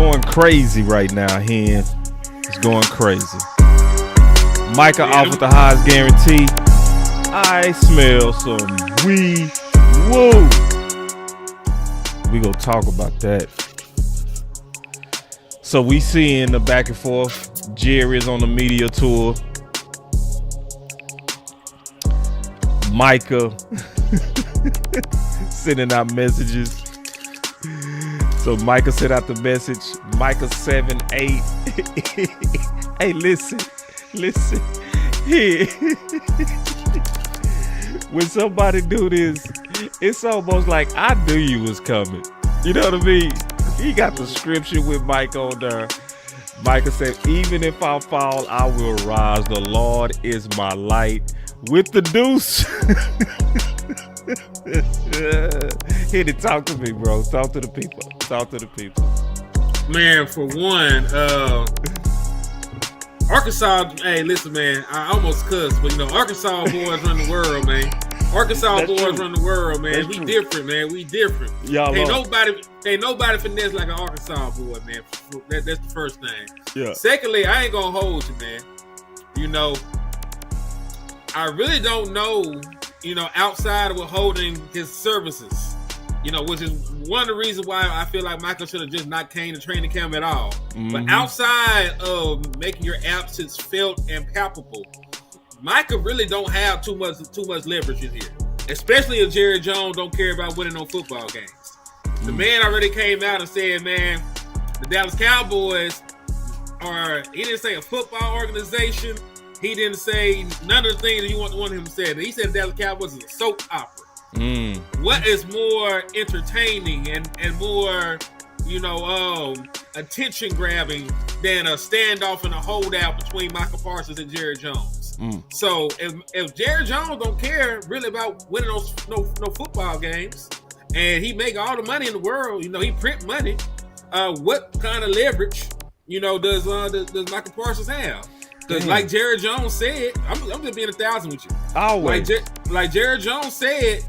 going crazy right now, Hen. It's going crazy. Micah off with the highest guarantee. I smell some weed. Woo. We gonna talk about that. So we seeing the back and forth. Jerry is on the media tour. Micah sending out messages. So Micah sent out the message. Micah 7-8. Hey, listen. Here. When somebody do this, it's almost like I knew you was coming. You know what I mean? He got the scripture with Micah on there. Micah said, even if I fall, I will rise. The Lord is my light. With the deuce. Here to talk to me, bro. Talk to the people. Man, for one, Arkansas, hey, listen, man, I almost cussed, but Arkansas boys run the world, man. Arkansas boys run the world, man. We different, man. We different. Ain't nobody finesse like an Arkansas boy, man. That's the first thing. Yeah. Secondly, I ain't gonna hold you, man. I really don't know, outside of holding his services, which is one of the reasons why I feel like Michael should have just not came to training camp at all. Mm-hmm. But outside of making your absence felt and palpable, Micah really don't have too much leverage in here, especially if Jerry Jones don't care about winning on football games. Mm-hmm. The man already came out and said, man, the Dallas Cowboys he didn't say a football organization. He didn't say none of the things that you want him to say. He said the Dallas Cowboys is a soap opera. What is more entertaining and more, attention grabbing than a standoff and a holdout between Micah Parsons and Jerry Jones? So if Jerry Jones don't care really about winning no football games, and he make all the money in the world, he print money, what kind of leverage, does Micah Parsons have? Because like Jerry Jones said, I'm just being 1,000 with you. Always. Like Jerry Jones said,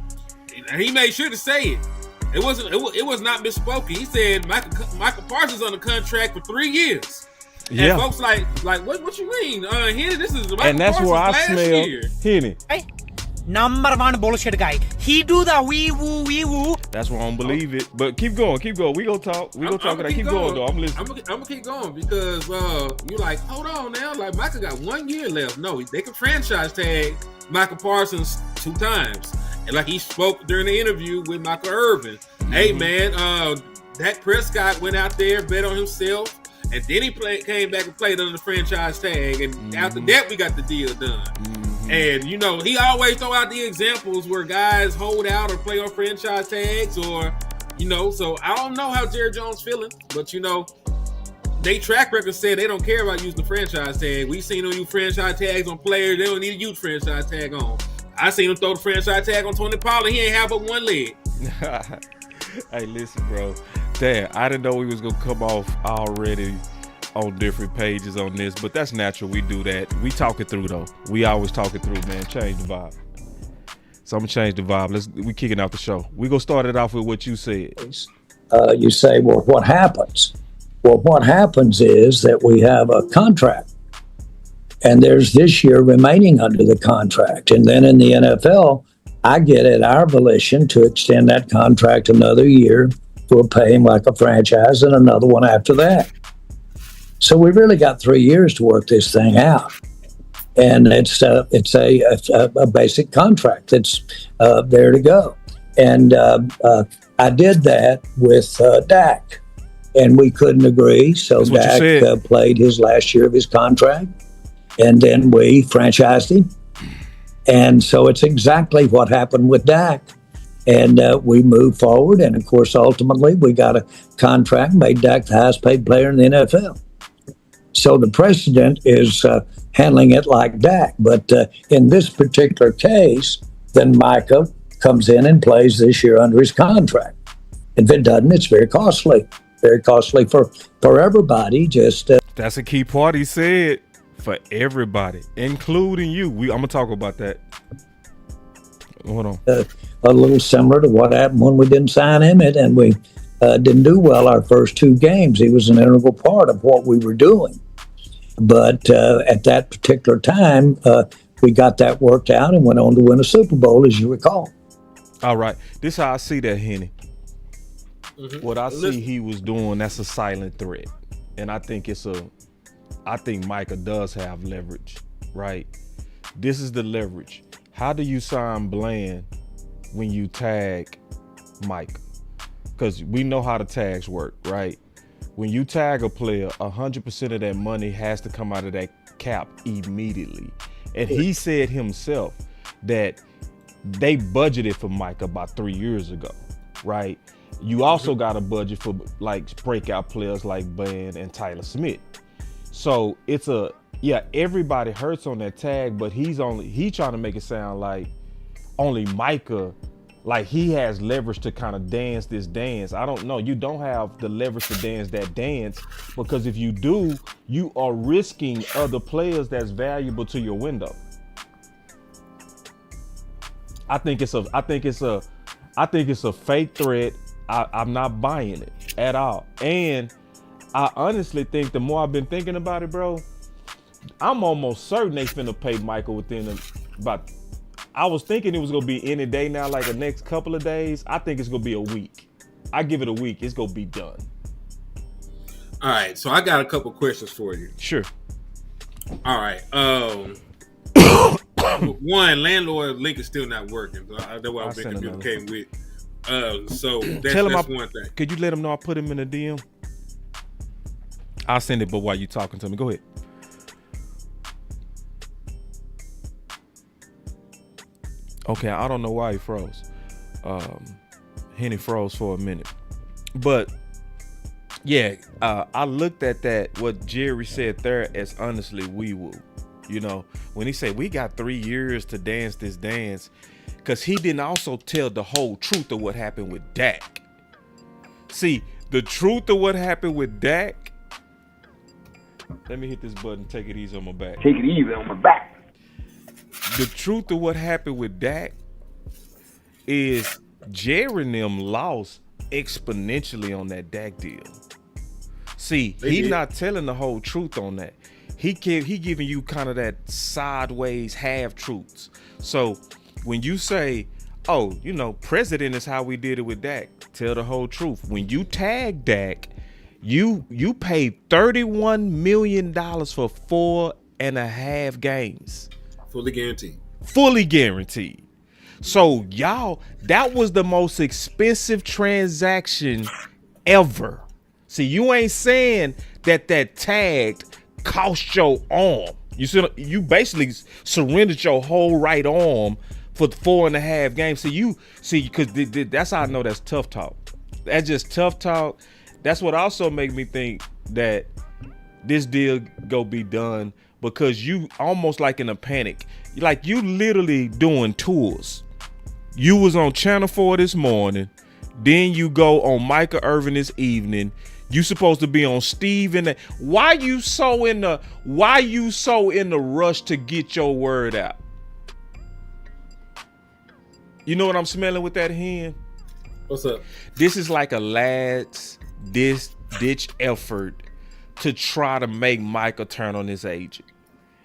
and he made sure to say it. It was not misspoken. He said Michael Parsons on the contract for 3 years. Yeah. And folks like what you mean? Henny, this is Michael and that's Parsons where I last smell year. Henny. Hey, number one bullshit guy. He do the wee woo. That's why I don't believe it. But keep going. We gonna talk. Keep going though. I'm listening. I'm gonna keep going because you're like, hold on now. Like Michael got 1 year left. No, they can franchise tag Michael Parsons 2 times. And like he spoke during the interview with Michael Irvin. Mm-hmm. Hey man, Dak Prescott went out there, bet on himself, and then he came back and played under the franchise tag. And after that, we got the deal done. And, he always throw out the examples where guys hold out or play on franchise tags or, so I don't know how Jerry Jones feeling, but, they track record said they don't care about using the franchise tag. We seen them use franchise tags on players they don't need to use franchise tag on. I seen him throw the franchise tag on Tony Pollard. He ain't have but one leg. Hey, listen, bro. Damn, I didn't know we was going to come off already on different pages on this, but that's natural. We do that. We talk it through though. We always talk it through, man. Change the vibe. So I'm gonna change the vibe. We kicking out the show. We gonna start it off with what you said. You say, well, what happens? Well, what happens is that we have a contract, and there's this year remaining under the contract, and then in the NFL, I get at our volition to extend that contract another year. We'll pay him like a franchise, and another one after that. So we really got 3 years to work this thing out, and it's a basic contract that's there to go. And I did that with Dak, and we couldn't agree. So Dak played his last year of his contract, and then we franchised him. And so it's exactly what happened with Dak. And we moved forward, and of course, ultimately, we got a contract, made Dak the highest paid player in the NFL. So the president is handling it like Dak. But in this particular case, then Micah comes in and plays this year under his contract. If it doesn't, it's very costly for everybody. That's a key part he said, for everybody, including you. I'm going to talk about that. Hold on. A little similar to what happened when we didn't sign him, and we didn't do well our first 2 games. He was an integral part of what we were doing. But at that particular time, we got that worked out and went on to win a Super Bowl, as you recall. All right. This is how I see that, Henny. What I see he was doing, that's a silent threat. And I think Micah does have leverage, right? This is the leverage. How do you sign Bland when you tag Micah? Because we know how the tags work, right? When you tag a player, 100% of that money has to come out of that cap immediately. And he said himself that they budgeted for Micah about 3 years ago, right? You also got a budget for like breakout players like Bland and Tyler Smith. So it's everybody hurts on that tag, but he trying to make it sound like only Micah, like he has leverage to kind of dance this dance. I don't know. You don't have the leverage to dance that dance, because if you do, you are risking other players that's valuable to your window. I think it's a fake threat. I'm not buying it at all. And I honestly think the more I've been thinking about it, bro, I'm almost certain they finna pay Michael within about, I was thinking it was gonna be any day now, like the next couple of days. I think it's gonna be a week. I give it a week, it's gonna be done. All right, so I got a couple questions for you. Sure. All right. One, Landlord link is still not working. So that's what I've been communicating with. So that's one thing. Could you let him know I put him in a DM? I'll send it, but while you talking to me, go ahead. Okay, I don't know why he froze. Henny froze for a minute. But yeah, I looked at that, what Jerry said there, as honestly wee-woo. You know, when he said we got 3 years to dance this dance, because he didn't also tell the whole truth of what happened with Dak. See, the truth of what happened with Dak, let me hit this button, take it easy on my back. Take it easy on my back. The truth of what happened with Dak is Jerry and them lost exponentially on that Dak deal. See, he's not telling the whole truth on that. He giving you kind of that sideways half truths. So when you say, oh, you know, president is how we did it with Dak, tell the whole truth. When you tag Dak, you paid $31 million for 4.5 games. Fully guaranteed. So y'all, that was the most expensive transaction ever. See, you ain't saying that tag cost your arm. You basically surrendered your whole right arm for 4.5 games. Because that's how I know that's tough talk. That's just tough talk. That's what also made me think that this deal go be done, because you almost like in a panic. Like you literally doing tours. You was on Channel 4 this morning, then you go on Michael Irvin this evening. You supposed to be on Steve and why you so in the rush to get your word out? You know what I'm smelling with that hen? What's up? This is like a last ditch effort to try to make Michael turn on his agent.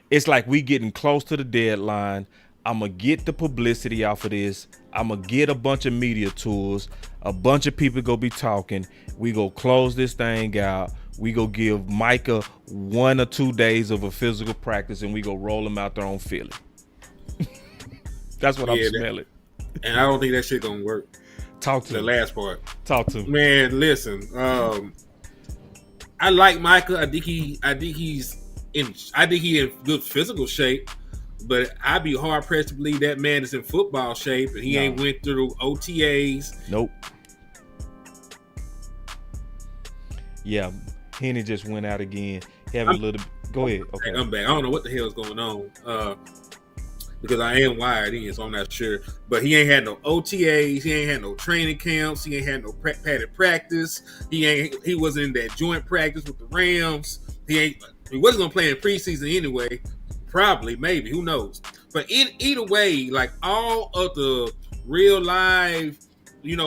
It's like we getting close to the deadline. I'm going to get the publicity off of this. I'm going to get a bunch of media tours. A bunch of people go be talking. We go close this thing out. We go give Micah 1 or 2 days of a physical practice, and we go roll him out there on Philly. That's what I'm smelling. And I don't think that shit gonna work. Talk to the me. last part. Talk to me. Man, listen. I like Micah. I think he's in good physical shape. But I'd be hard pressed to believe that man is in football shape and he ain't went through OTAs. Nope. Yeah, Henny just went out again. Go ahead. Okay, I'm back. I don't know what the hell is going on because I am wired in, so I'm not sure. But he ain't had no OTAs. He ain't had no training camps. He ain't had no padded practice. He wasn't in that joint practice with the Rams. He wasn't gonna play in preseason anyway. Probably, maybe, who knows? But either way, like all of the real live,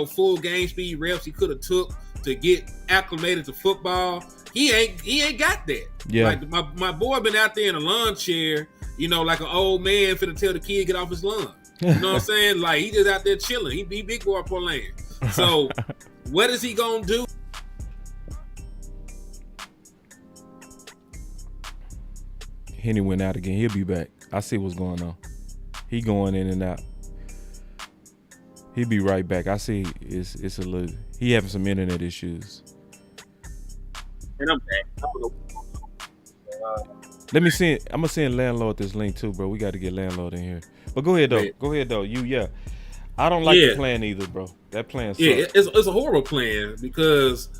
full game speed reps he could have took to get acclimated to football. He ain't got that. Yeah. Like my boy been out there in a lawn chair, like an old man finna tell the kid get off his lawn. You know what I'm saying? Like he just out there chilling. He big boy playing. So what is he gonna do? Henny went out again. He'll be back. I see what's going on. He going in and out. He'll be right back. I see it's a little. He having some internet issues. And I'm back. Let me send. I'm gonna send Landlord this link too, bro. We got to get Landlord in here. But go ahead though. Go ahead though. I don't like the plan either, bro. That plan sucks. Yeah, it's a horrible plan because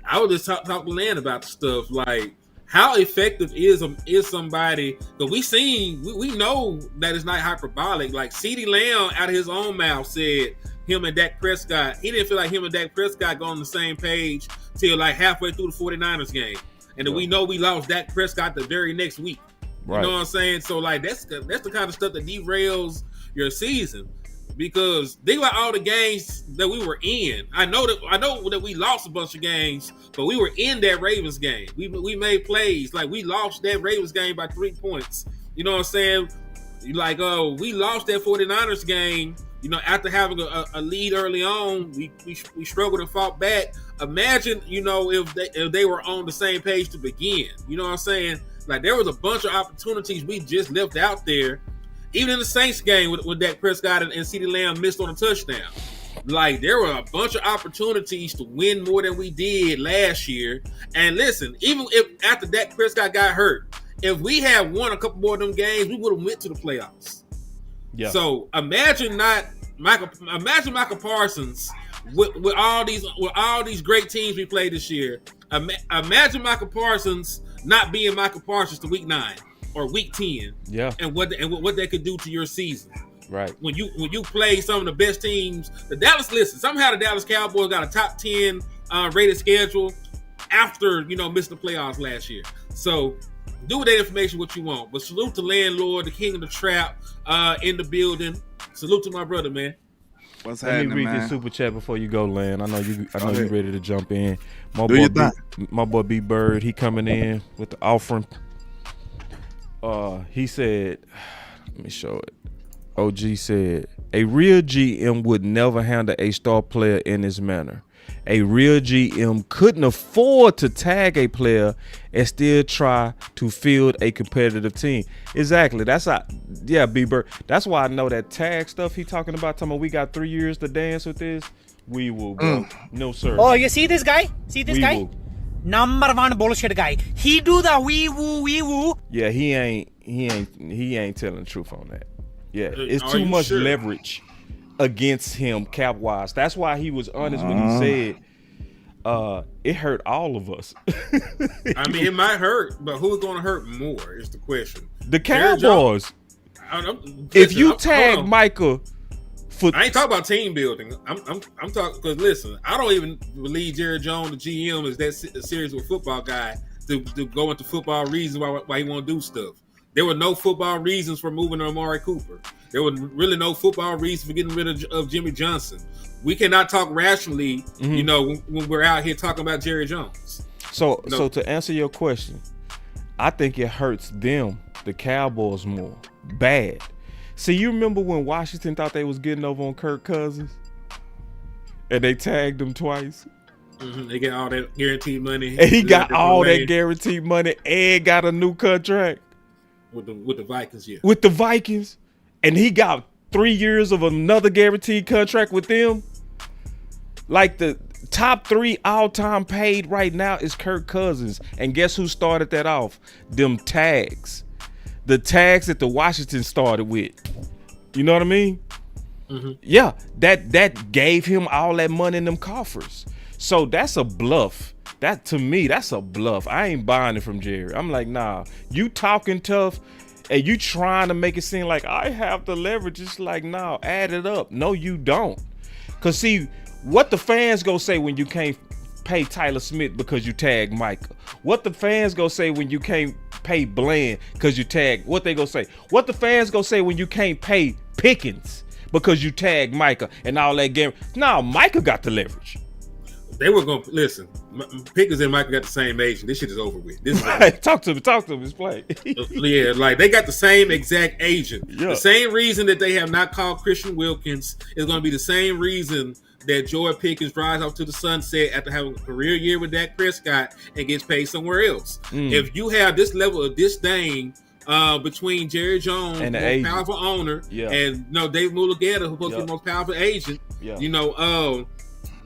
I was just talking to Land about the stuff like how effective is somebody? Because we know that it's not hyperbolic. Like CeeDee Lamb out of his own mouth said him and Dak Prescott. He didn't feel like him and Dak Prescott got on the same page till like halfway through the 49ers game, and then we know we lost Dak Prescott the very next week. Right. You know what I'm saying? So like that's the kind of stuff that derails your season. Because think about all the games that we were in. I know that we lost a bunch of games, but we were in that Ravens game. We made plays. Like we lost that Ravens game by 3 points. You know what I'm saying? Like we lost that 49ers game. After having a lead early on, we struggled and fought back. Imagine if they were on the same page to begin. You know what I'm saying? Like there was a bunch of opportunities we just left out there. Even in the Saints game with Dak Prescott and CeeDee Lamb missed on a touchdown. Like, there were a bunch of opportunities to win more than we did last year. And listen, even if after Dak Prescott got hurt, if we had won a couple more of them games, we would have went to the playoffs. Yeah. So imagine Michael Parsons with all these great teams we played this year. Imagine Michael Parsons not being Michael Parsons to week 9. Or week 10, and what that could do to your season, right? When you play some of the best teams, somehow the Dallas Cowboys got a top 10 rated schedule after missing the playoffs last year. So do with that information what you want. But salute to Landlord, the king of the trap, in the building. Salute to my brother, man. What's happening, man? Let me read this super chat before you go, Land. I know you ready to jump in. My boy B Bird, he coming in with the offering. He said, let me show it. OG said, a real GM would never handle a star player in this manner. A real GM couldn't afford to tag a player and still try to field a competitive team. Exactly. B-Bird. That's why I know that tag stuff he talking about we got 3 years to dance with this. We will, bro. No, sir. Oh, you see this guy? Number one bullshit guy. He do the wee woo. Yeah, he ain't telling the truth on that. Yeah, it's too much leverage against him cap wise. That's why he was honest when he said it hurt all of us. I mean, it might hurt, but who's going to hurt more is the question. The Cowboys. If you tag Micah. I ain't talking about team building. I'm talking because listen, I don't even believe Jerry Jones, the GM, is that serious of a football guy to go into football reasons why he want to do stuff. There were no football reasons for moving to Amari Cooper. There was really no football reason for getting rid of Jimmy Johnson. We cannot talk rationally, when we're out here talking about Jerry Jones. So to answer your question, I think it hurts them, the Cowboys, more. Bad. See, you remember when Washington thought they was getting over on Kirk Cousins? And they tagged him twice? Mm-hmm. They get all that guaranteed money. And he got all that guaranteed money and got a new contract. With the Vikings, yeah. With the Vikings. And he got 3 years of another guaranteed contract with them. Like the top 3 all-time paid right now is Kirk Cousins. And guess who started that off? Them tags. The tags that the Washington started with. You know what I mean? Mm-hmm. Yeah, that gave him all that money in them coffers. So that's a bluff. That to me, that's a bluff. I ain't buying it from Jerry. I'm like, nah, you talking tough and you trying to make it seem like I have the leverage. It's like, nah, add it up. No, you don't. Cause see, what the fans gonna say when you can't pay Tyler Smith because you tag Micah? What the fans gonna say when you can't pay Bland because you tag? What they gonna say? What the fans gonna say when you can't pay Pickens because you tag Micah and all that game? No, Micah got the leverage. They were going to listen. Pickers and Michael got the same age, and this shit is over with. This is Talk to him. It's play. Yeah, like they got the same exact agent. Yeah. The same reason that they have not called Christian Wilkins is going to be the same reason that George Pickens rides off to the sunset after having a career year with Dak Prescott and gets paid somewhere else. If you have this level of disdain between Jerry Jones, and the the most agent. powerful owner, Yeah. and Dave Mulugeta, who's supposed to be the most powerful agent,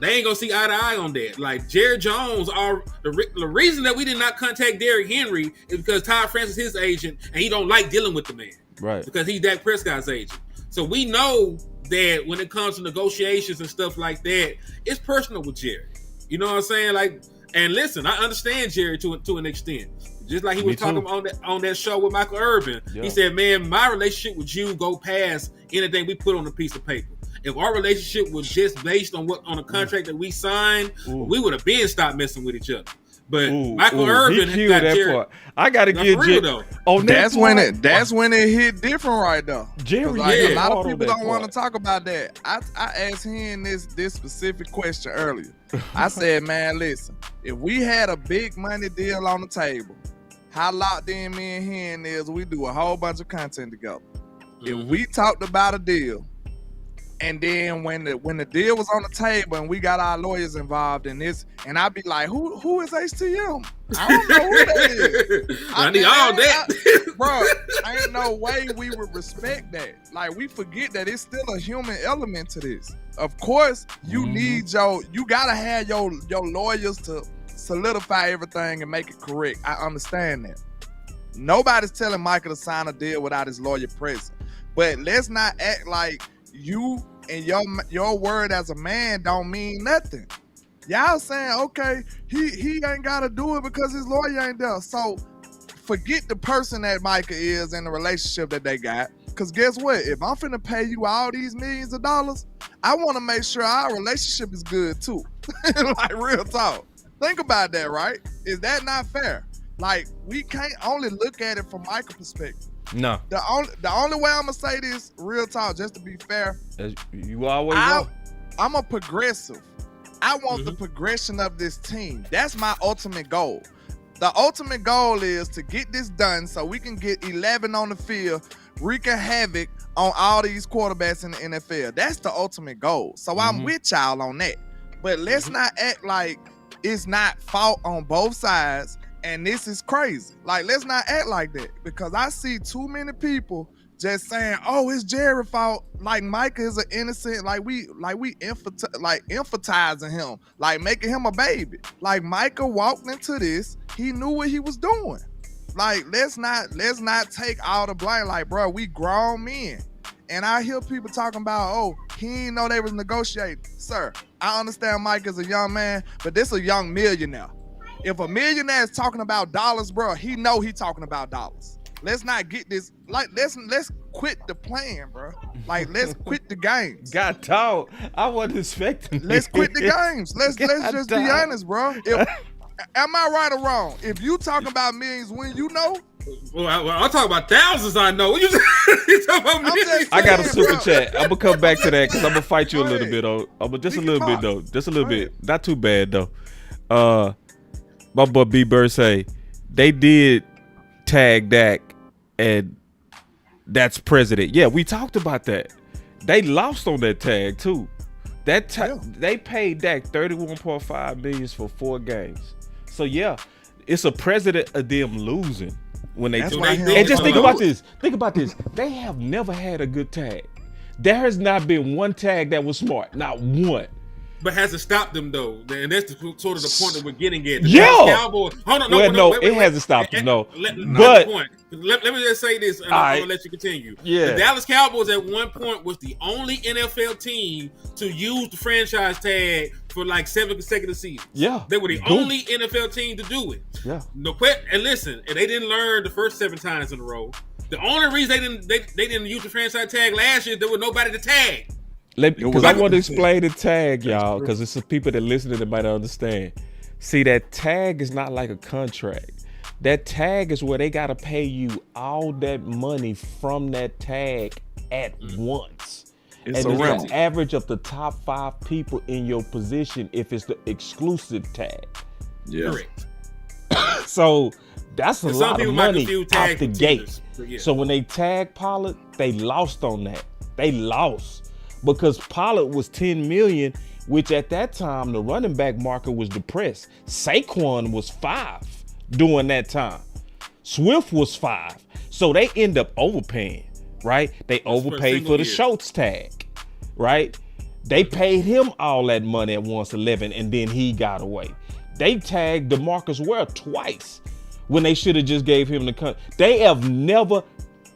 they ain't gonna see eye to eye on that. Like Jerry Jones, the reason that we did not contact Derrick Henry is because Todd Francis is his agent, and he don't like dealing with the man, Right? Because he's Dak Prescott's agent. So we know that when it comes to negotiations and stuff like that, it's personal with Jerry. You know what I'm saying? Like, and listen, I understand Jerry to an extent. Just like he was talking on that show with Michael Irvin. Yeah. He said, man, my relationship with you go past anything we put on a piece of paper. If our relationship was just based on a contract that we signed, we would have been stopped messing with each other. But Michael Irvin he got that Jerry. Part. I gotta give Jerry. That's when it hit different right now. Jerry, a lot of people don't want to talk about that. I asked him this specific question earlier. I said, man, listen, if we had a big money deal on the table, how locked in me and him is we do a whole bunch of content together. If we talked about a deal, and then when the deal was on the table and we got our lawyers involved in this, and I'd be like, who is HTM? I don't know who that is. I need all that. Bro, ain't no way we would respect that. Like, we forget that it's still a human element to this. Of course, you need you gotta have your lawyers to solidify everything and make it correct. I understand that. Nobody's telling Michael to sign a deal without his lawyer present. But let's not act like you and your word as a man don't mean nothing. Y'all saying, okay, he ain't gotta do it because his lawyer ain't there. So forget the person that Micah is and the relationship that they got. Cause guess what? If I'm finna pay you all these millions of dollars, I wanna make sure our relationship is good too. Like, real talk. Think about that, right? Is that not fair? Like, we can't only look at it from Micah's perspective. No. The only way I'm gonna say this, real talk, just to be fair, you always are. I'm a progressive. I want the progression of this team. That's my ultimate goal. The ultimate goal is to get this done so we can get 11 on the field, wreaking havoc on all these quarterbacks in the NFL. That's the ultimate goal. So I'm with y'all on that. But let's not act like it's not fault on both sides. And this is crazy. Like, let's not act like that, because I see too many people just saying, "Oh, it's Jerry's fault." Like Micah is an innocent. Like we emphasizing him, like making him a baby. Like Micah walked into this, he knew what he was doing. Like, let's not take all the blame. Like, bro, we grown men. And I hear people talking about, oh, he didn't know they was negotiating. Sir, I understand Mike is a young man, but this a young millionaire. If a millionaire is talking about dollars, bro, he know he talking about dollars. Let's not get this. Like, let's quit the plan, bro. Like, let's quit the games. God dog, I wasn't expecting. Let's quit the games. Let's just be honest, bro. Am I right or wrong? If you talking about millions, when you know. Well, I'll talk about thousands. I know. You talking about millions? I got a super chat. I'm gonna come back to that because I'm gonna fight you a little bit, though. But just a little bit, though. Just a little bit. Not too bad, though. My boy B Bird say they did tag Dak, and that's president. Yeah, we talked about that. They lost on that tag too. They paid Dak $31.5 million for 4 games. So yeah, it's a precedent of them losing when they do. And just think about this. Think about this. They have never had a good tag. There has not been one tag that was smart. Not one. But has it stopped them though? And that's sort of the point that we're getting at. The Dallas Cowboys. Hold on, wait, it hasn't stopped them. No, but let me just say this, and I'm gonna let you continue. Yeah, the Dallas Cowboys at one point was the only NFL team to use the franchise tag for like 7 consecutive seasons. Yeah, they were the only NFL team to do it. Yeah, no question. And listen, and they didn't learn the first 7 times in a row. The only reason they didn't use the franchise tag last year, there was nobody to tag. Because I want to explain the tag, y'all, because it's some people that listen that might understand. See, that tag is not like a contract. That tag is where they got to pay you all that money from that tag at once. It's and a it's rental. the average of the top 5 people in your position if it's the exclusive tag. Yeah. Correct. So that's a And some lot of people might money confuse out tags the with gate. teasers, but yeah. So when they tagged Pollard, they lost on that. They lost because Pollard was 10 million, which at that time the running back market was depressed. Saquon was 5 during that time. Swift was 5. So they end up overpaying, right? They overpaid for the Schultz tag, right? They paid him all that money at 111 and then he got away. They tagged DeMarcus Ware twice when they should have just gave him the cut. They have never,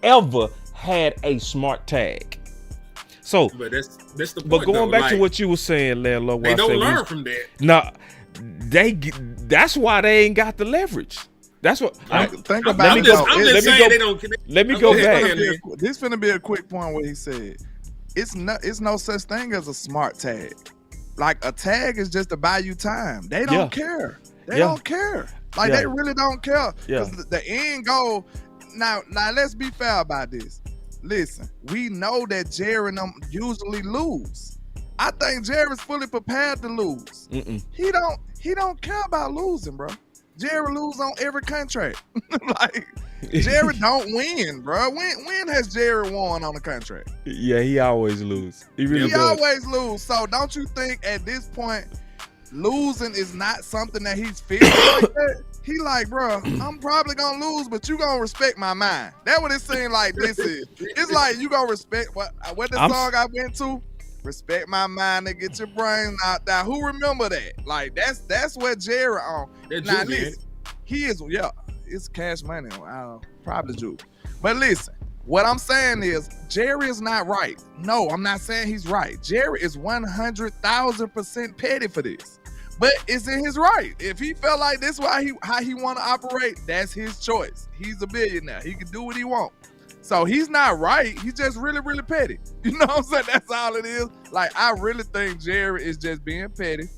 ever had a smart tag. So, but that's the point. but going though. back like, to what you were saying, Landlord, they don't learn from that. No, that's why they ain't got the leverage. That's what. Think about I'm it. just let saying me go- they don't. let me go back. This finna be a quick point where he said, it's no such thing as a smart tag. Like a tag is just to buy you time. They don't care. They don't care. Like they really don't care. Because the end goal. Now let's be fair about this. Listen, we know that Jerry and them usually lose. I think Jerry's fully prepared to lose. He don't care about losing, bro. Jerry lose on every contract. Like Jerry don't win, bro. When has Jerry won on a contract? Yeah, he always lose. He really does. Always lose. So don't you think at this point losing is not something that he's feeling like that? He like, bro, I'm probably gonna lose, but you gonna respect my mind. That's what it seems like this is. It's like you gonna respect what the song I went to? Respect my mind and get your brain out there. Who remember that? Like that's what Jerry on. Now listen, he is it's Cash Money. Probably Juke. But listen, what I'm saying is Jerry is not right. No, I'm not saying he's right. Jerry is 100,000% petty for this. But it's in his right. If he felt like this is how he want to operate, that's his choice. He's a billionaire. He can do what he wants. So he's not right. He's just really, really petty. You know what I'm saying? That's all it is. Like, I really think Jerry is just being petty.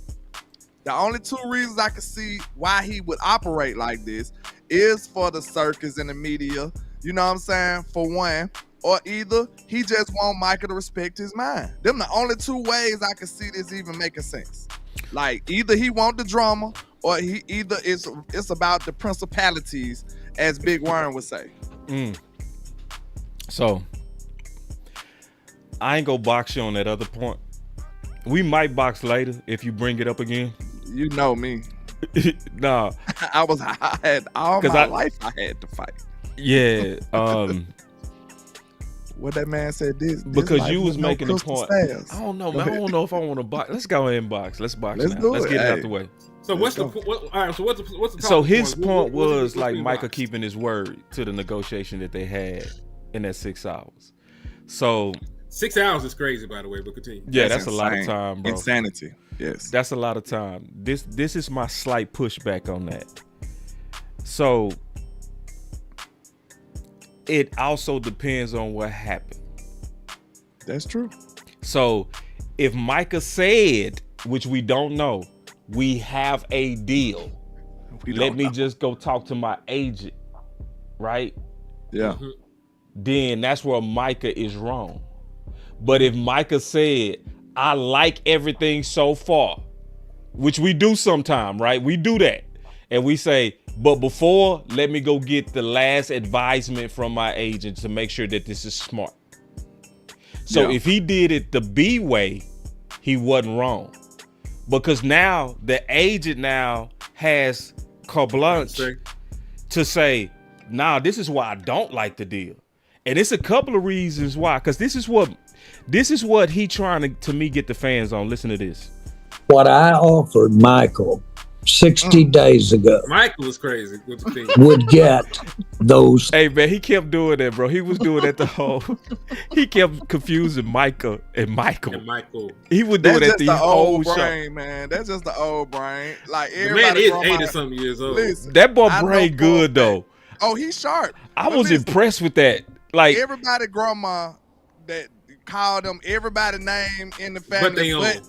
The only 2 reasons I can see why he would operate like this is for the circus and the media. You know what I'm saying? For one. Or either he just want Micah to respect his mind. Them the only 2 ways I can see this even making sense. Like, either he want the drama or it's about the principalities, as Big Worm would say. So, I ain't gonna box you on that other point. We might box later if you bring it up again. You know me. Nah. I had all my life I had to fight. Yeah. What that man said this because you was making the point. Stairs. I don't know, man. I don't know if I want to box. Let's go ahead and box. Let's box now. Let's get it out the way. So what's the all right? So what's the so his point was like Micah keeping his word to the negotiation that they had in that 6 hours. So 6 hours is crazy, by the way. But continue. Yeah, that's a lot of time, bro. Insanity. Yes, that's a lot of time. This is my slight pushback on that. So it also depends on what happened. That's true. So if Micah said, which we don't know, we have a deal. Let me just go talk to my agent, right? Yeah. Then that's where Micah is wrong. But if Micah said, I like everything so far, which we do sometime, right? We do that. And we say, but before, let me go get the last advisement from my agent to make sure that this is smart. So if he did it the B way, he wasn't wrong. Because now the agent now has carte blanche to say, nah, this is why I don't like the deal. And it's a couple of reasons why. Because this is what he trying to me get the fans on. Listen to this. What I offered Michael 60 days ago. Michael was crazy with the thing. Would get those. Hey man, he kept doing that, bro. He was doing that the whole. He kept confusing Micah and Michael. He would do it at the whole show. Man, that's just the old brain. Like the man is 80-something years old. Listen, that boy brain good though. Oh, he's sharp. I was impressed with that. Like everybody, grandma that called them everybody name in the family, and then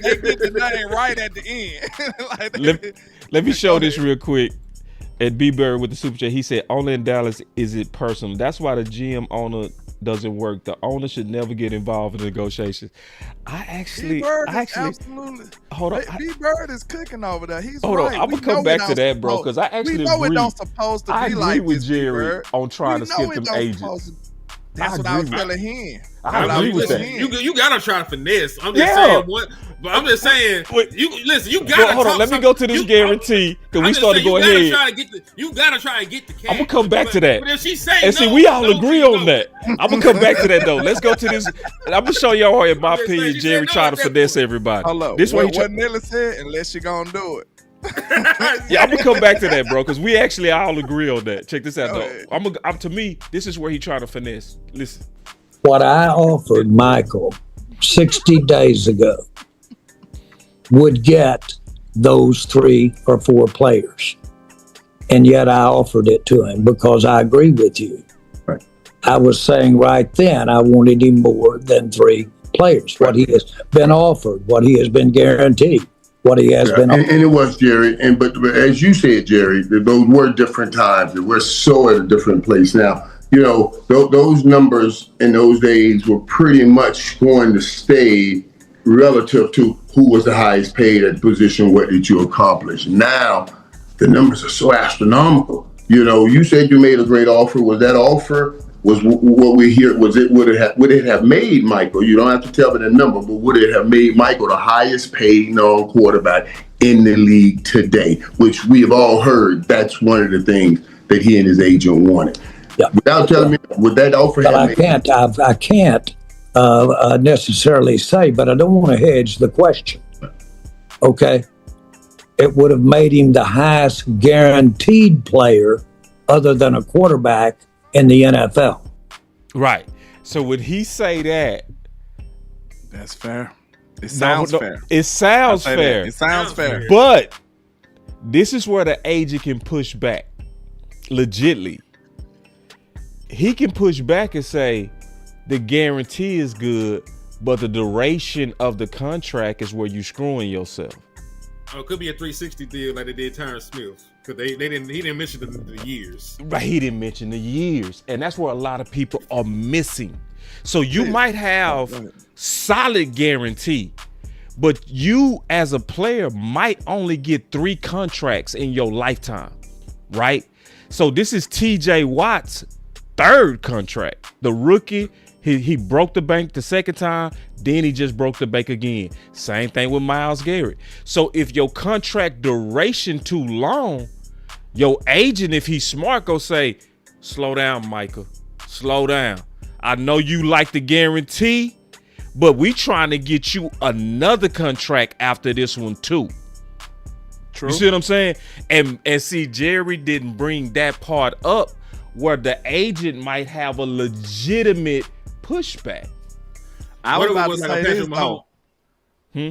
they get the name right at the end. Let me show this real quick. At B Bird with the super chat, he said, only in Dallas is it personal. That's why the GM owner doesn't work. The owner should never get involved in negotiations. Absolutely. Hold on. B Bird is cooking over there. He's hold right. on. I'm gonna come back to that, bro, because I actually we know agree. it don't supposed to be I agree like with this, Jerry B-Bird. on trying to skip them agents. That's what I was telling him. I agree with that. You gotta try to finesse. I'm just saying what. But I'm just saying, you listen. You gotta. Hold on, let me go to this guarantee because we started going ahead. You gotta try and get the cash. I'm gonna come back to that. But if she say and see, we all agree on that. I'm gonna come back to that though. Let's go to this. I'm gonna show y'all, in my opinion, Jerry trying to finesse everybody. Hello. This what Nelly said, unless you gonna do it. Yeah, I'm gonna come back to that, bro, because we actually all agree on that. Check this out, though. To me, this is where he trying to finesse. Listen. What I offered Michael 60 days ago would get those 3 or 4 players. And yet I offered it to him because I agree with you. Right. I was saying right then I wanted him more than 3 players. What he has been offered, what he has been guaranteed, what he has been offered. And it was, Jerry. But as you said, Jerry, those were different times. We're so at a different place now. You know, those numbers in those days were pretty much going to stay relative to who was the highest paid at the position, what did you accomplish. Now, the numbers are so astronomical. You know, you said you made a great offer. Was that offer, was what we hear, would it have made Michael, you don't have to tell me the number, but would it have made Michael the highest paid non-quarterback in the league today, which we have all heard that's one of the things that he and his agent wanted. Yeah. Without telling me, would that offer have I can't necessarily say, but I don't want to hedge the question. Okay? It would have made him the highest guaranteed player other than a quarterback in the NFL. Right. So would he say that? That's fair. It sounds fair. It sounds fair. It sounds fair. But this is where the agent can push back. Legitly. He can push back and say the guarantee is good, but the duration of the contract is where you're screwing yourself. Oh, it could be a 360 deal like they did Tyron Smith. Because he didn't mention the years. Right, he didn't mention the years. And that's where a lot of people are missing. So you might have solid guarantee, but you as a player might only get 3 contracts in your lifetime, right? So this is TJ Watt's 3rd contract. The rookie, he broke the bank the 2nd time, then he just broke the bank again. Same thing with Myles Garrett. So if your contract duration too long, your agent, if he's smart, go say, slow down, Micah, slow down. I know you like the guarantee, but we trying to get you another contract after this one too. True. You see what I'm saying? And see, Jerry didn't bring that part up where the agent might have a legitimate pushback. I was about to say this though.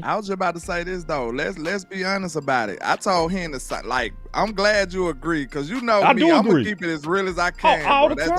I was just about to say this though. Let's be honest about it. I told him to like, I'm glad you agree because you know me. I'm gonna keep it as real as I can. All the time.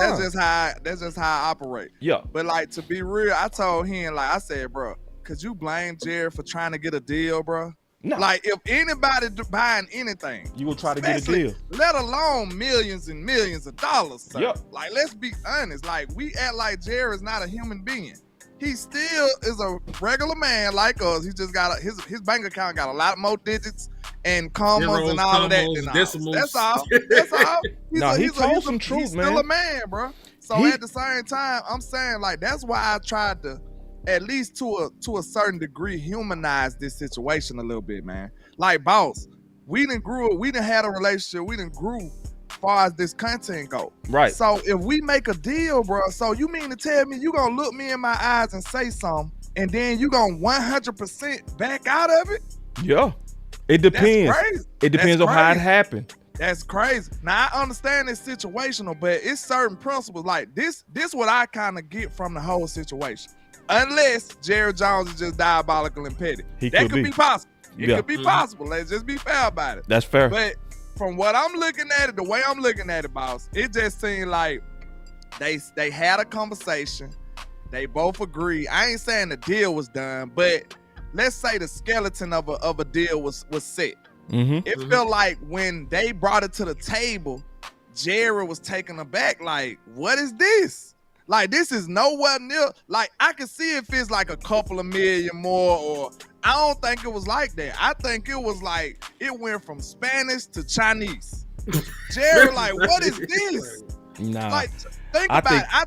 That's just how I operate. Yeah. But like to be real, I told him like I said, bro, could you blame Jerry for trying to get a deal, bro? No. Like if anybody buying anything, you will try to get a deal. Let alone millions and millions of dollars. Sir. Yep. Like let's be honest. Like we act like Jerry is not a human being. He still is a regular man like us. He just got his bank account got a lot more digits and commas and all of that. Decimals. That's all. That's all. He told some truth, he's man. Still a man, bro. So at the same time, I'm saying like that's why I tried to, at least to a certain degree, humanize this situation a little bit, man. Like boss, we done had a relationship, we done grew far as this content go. Right. So if we make a deal, bro, so you mean to tell me you gonna look me in my eyes and say something, and then you gonna 100% back out of it? Yeah. It depends. That's crazy. It depends on how it happened. That's crazy. Now I understand it's situational, but it's certain principles. Like this what I kind of get from the whole situation. Unless Jerry Jones is just diabolical and petty. That could be possible. It could be possible. Let's just be fair about it. That's fair. But from what I'm looking at it, the way I'm looking at it, boss, it just seemed like they had a conversation. They both agree. I ain't saying the deal was done, but let's say the skeleton of a deal was set. It felt like when they brought it to the table, Jerry was taken aback. Like, what is this? Like, this is nowhere near. Like, I can see if it's like a couple of million more, or I don't think it was like that. I think it was like it went from Spanish to Chinese. Jerry, like, what is this? Nah. Like, think about it. I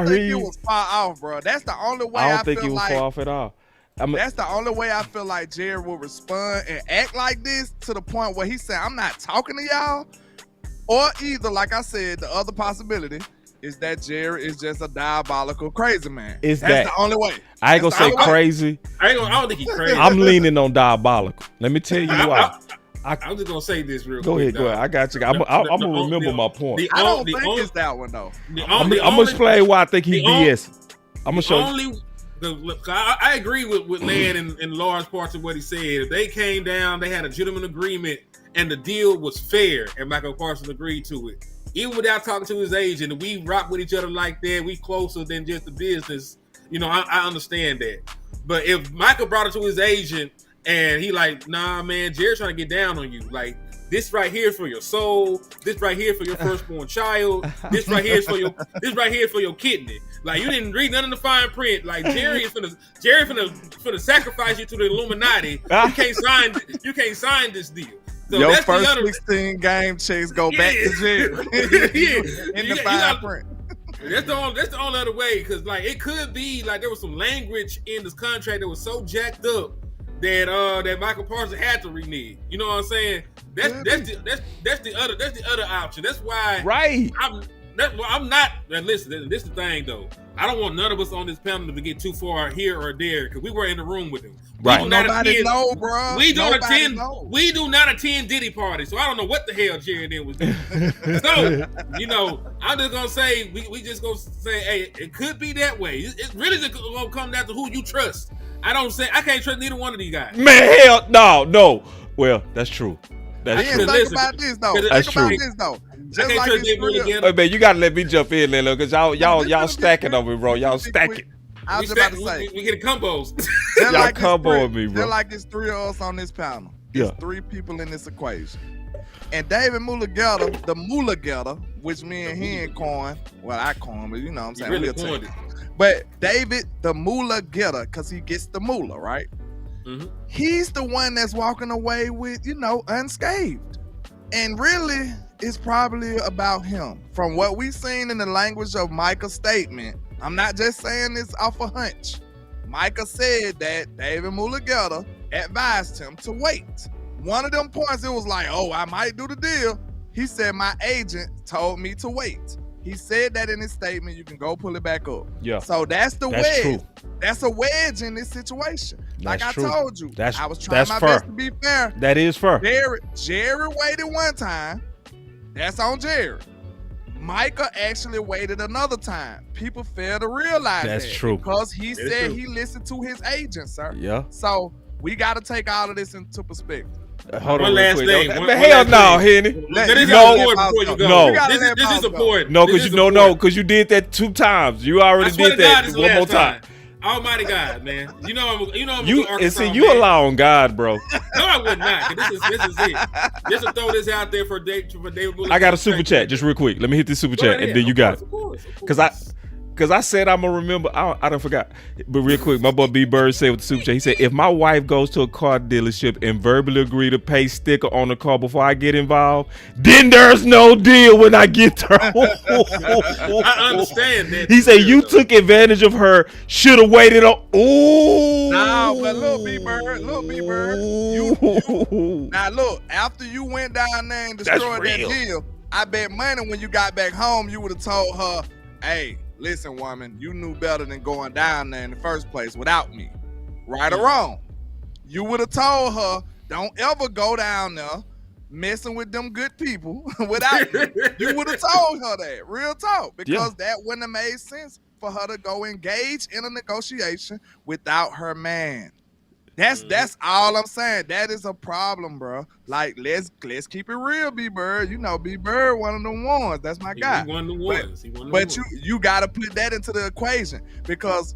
think it was far off, bro. That's the only way I don't think it was far off at all. That's the only way I feel like Jerry will respond and act like this, to the point where he said, I'm not talking to y'all. Or either, like I said, the other possibility is that Jerry is just a diabolical crazy man. That's the only way. I ain't gonna say crazy. I don't think he's crazy. I'm leaning on diabolical. Let me tell you why. I'm just gonna say this real go quick. Go ahead. I got you. I'm gonna remember my point. I don't think it's that one though. I'm gonna explain why I think he BS. I'm gonna show you. I agree with Land in large parts of what he said. If they came down, they had a gentleman agreement, and the deal was fair, and Michael Parsons agreed to it. Even without talking to his agent, we rock with each other like that. We closer than just the business. You know, I understand that. But if Michael brought it to his agent and he like, nah, man, Jerry's trying to get down on you. Like, this right here for your soul. This right here for your firstborn child. This right here is for your kidney. Like, you didn't read none of the fine print. Like, Jerry finna sacrifice you to the Illuminati. You can't sign this deal. So your first 16 game checks go back to Jerry. In the fine print. That's the only other way, because like it could be like there was some language in this contract that was so jacked up that Michael Parsons had to renege. You know what I'm saying? That's the other option. That's why I'm not. Listen, this is the thing though. I don't want none of us on this panel to get too far here or there, because we were in the room with him. Right. Nobody know, bro. We do not attend Diddy parties, so I don't know what the hell Jerry then was doing. So, you know, I'm just gonna say we just gonna say, hey, it could be that way. It's really just gonna come down to who you trust. I can't trust neither one of these guys. Man, hell no. Well, that's true. That's true. Think about this though. Just like hey, man, you gotta let me jump in there, because y'all stacking on me, bro. Y'all stacking. I was about to say, we get combos. Y'all like combo me, bro. Just like it's three of us on this panel. It's three people in this equation. And David Mulugeta, the Mulugeta, which me and he ain't coin. Well, I coin, but you know what I'm saying. Really coined it. But David, the Mulugeta, because he gets the moolah, right? Mm-hmm. He's the one that's walking away with, unscathed. And really, it's probably about him. From what we've seen in the language of Micah's statement, I'm not just saying this off a hunch. Micah said that David Mulugeta advised him to wait. One of them points, it was like, oh, I might do the deal. He said, my agent told me to wait. He said that in his statement. You can go pull it back up. Yeah. So that's wedge. True. That's a wedge in this situation. Like I told you, I was trying my best to be fair. That is fair. Jerry waited one time. That's on Jerry. Micah actually waited another time. People fail to realize that's true. Because he said he listened to his agent, sir. Yeah. So we got to take all of this into perspective. Hold on, one last thing. Hell no, Henny. No. This is important. No, because you did that 2 times. You already did that one more time. Almighty God, man. You know I'm and see, you allowing God, bro. No, I would not. This is it. Just to throw this out there for David. I got a super chat, just real quick. Let me hit this super chat, and then you got it. Because I said I'm going to remember. I don't forgot. But real quick, my boy B Bird said with the super chat, he said, if my wife goes to a car dealership and verbally agree to pay sticker on the car before I get involved, then there's no deal when I get there. I understand that. He said, you took advantage of her, should have waited on. Ooh. Nah, but look, B Bird. Now, look, after you went down there and destroyed that deal, I bet money when you got back home, you would have told her, hey, listen, woman, you knew better than going down there in the first place without me. Right or wrong? You would have told her, don't ever go down there messing with them good people without me. You would have told her that. Real talk. Because that wouldn't have made sense for her to go engage in a negotiation without her man. That's all I'm saying. That is a problem, bro. Like, let's keep it real, B Bird. You know, B Bird, one of the ones. That's my guy. He one of the ones. But you gotta put that into the equation, because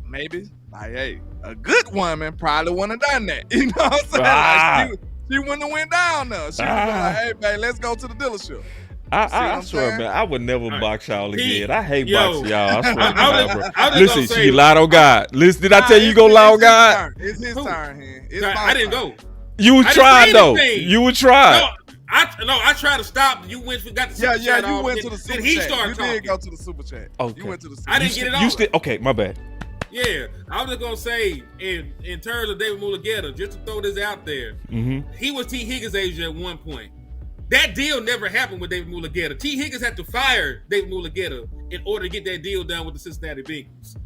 maybe like, hey, a good woman probably wouldn't have done that. You know what I'm saying? Like, She wouldn't have went down there. She would have been like, hey, man, let's go to the dealership. I swear, man, I would never box y'all again. I hate Yo. boxing y'all. I swear to God, bro. I was Listen, gonna say- she lied on God. Listen, did I tell you go lie on God? It's his turn here. It's I my didn't turn. go. You would I try didn't say though. anything. You would try. I tried to stop. You went. We got the super chat You off, went then- to the super then he chat. started You talking. did go to the super chat. Okay. You went to the super I didn't chat. get it You off. still okay? My bad. Yeah, I was just gonna say in terms of David Mulugeta, just to throw this out there, he was T. Higgins' agent at one point. That deal never happened with David Mulugeta. T. Higgins had to fire David Mulugeta in order to get that deal done with the Cincinnati Bengals.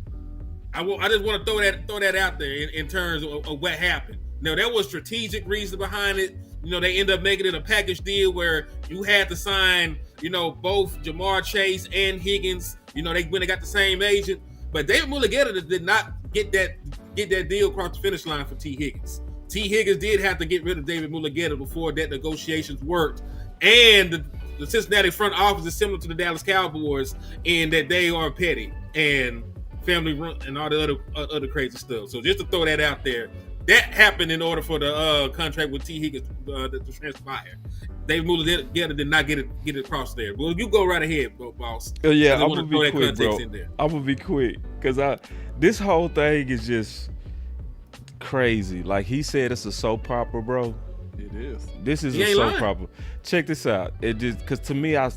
I just want to throw that out there in terms of what happened. Now, there was strategic reason behind it. You know, they ended up making it a package deal where you had to sign, you know, both Jamar Chase and Higgins. You know, they got the same agent. But David Mulugeta did not get that deal across the finish line for T. Higgins. T. Higgins did have to get rid of David Mulugeta before that negotiations worked. And the Cincinnati front office is similar to the Dallas Cowboys in that they are petty and family run and all the other crazy stuff. So just to throw that out there, that happened in order for the contract with T. Higgins to transpire. David Mulugeta did not get it across there. Well, you go right ahead, boss. Yeah, I'm gonna be quick, bro. I'm gonna be quick because this whole thing is just crazy. Like he said, it's a soap opera, bro. It is. This is a soap opera. Check this out. It just because to me, I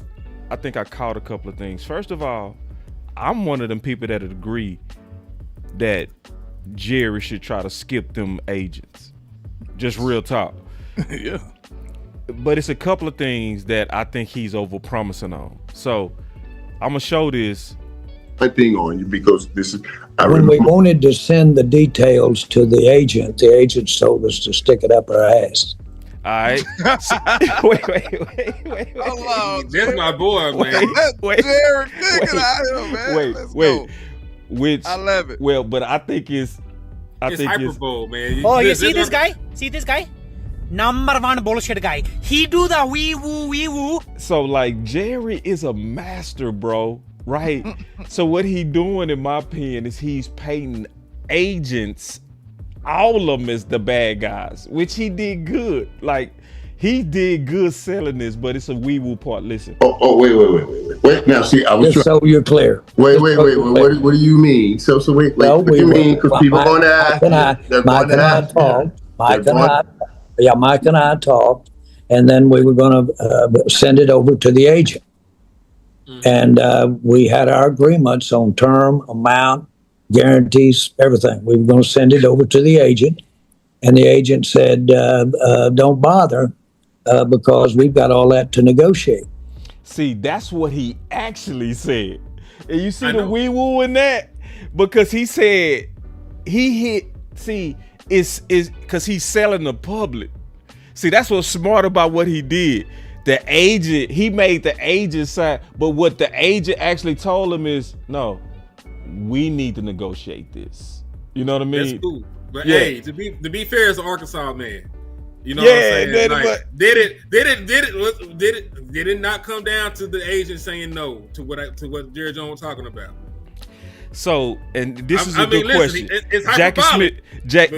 think I caught a couple of things. First of all, I'm one of them people that would agree that Jerry should try to skip them agents. Just real talk. Yeah. But it's a couple of things that I think he's over-promising on. So I'm gonna show this. My thing on you because this is. When we wanted to send the details to the agent told us to stick it up our ass. All right. Wait. Hello, That's my boy, man. Wait. Jerry, get out here, man. Let's go. Which I love it. Well, but I think it's hyperbole, man. Oh, you see this guy? See this guy? Number one bullshit guy. He do the wee woo. So like Jerry is a master, bro, right? So what he doing, in my opinion, is he's painting agents, all of them as the bad guys, which he did good. Like he did good selling this, but it's a wee woo part. Listen. Oh, wait. Now, see, I was Just so you're clear. Wait. What do you mean? So wait. What do you mean? Because people are going to ask. Mike and I talked, and then we were going to send it over to the agent. And we had our agreements on term, amount, guarantees, everything. We were going to send it over to the agent, and the agent said, don't bother because we've got all that to negotiate. See, that's what he actually said. And you see the wee woo in that? Because he said it's because he's selling the public. See, that's what's smart about what he did. The agent, he made the agent sign, but what the agent actually told him is, no, we need to negotiate this. You know what I mean? That's cool. But yeah. Hey, to be fair, as an Arkansas man, you know what I'm saying? Did it not come down to the agent saying no to what Jerry Jones was talking about? So, and this is a good question.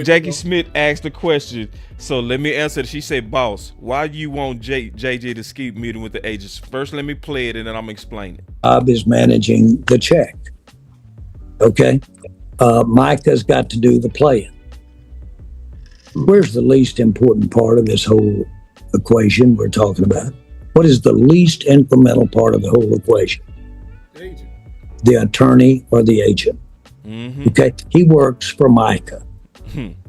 Jackie Smith asked the question. So let me answer it. She said, boss, why do you want JJ to skip meeting with the agents? First, let me play it and then I'm going to explain it. Bob is managing the check. Okay. Micah's got to do the playing. Where's the least important part of this whole equation we're talking about? What is the least incremental part of the whole equation? Agent. The attorney or the agent. Mm-hmm. Okay. He works for Micah.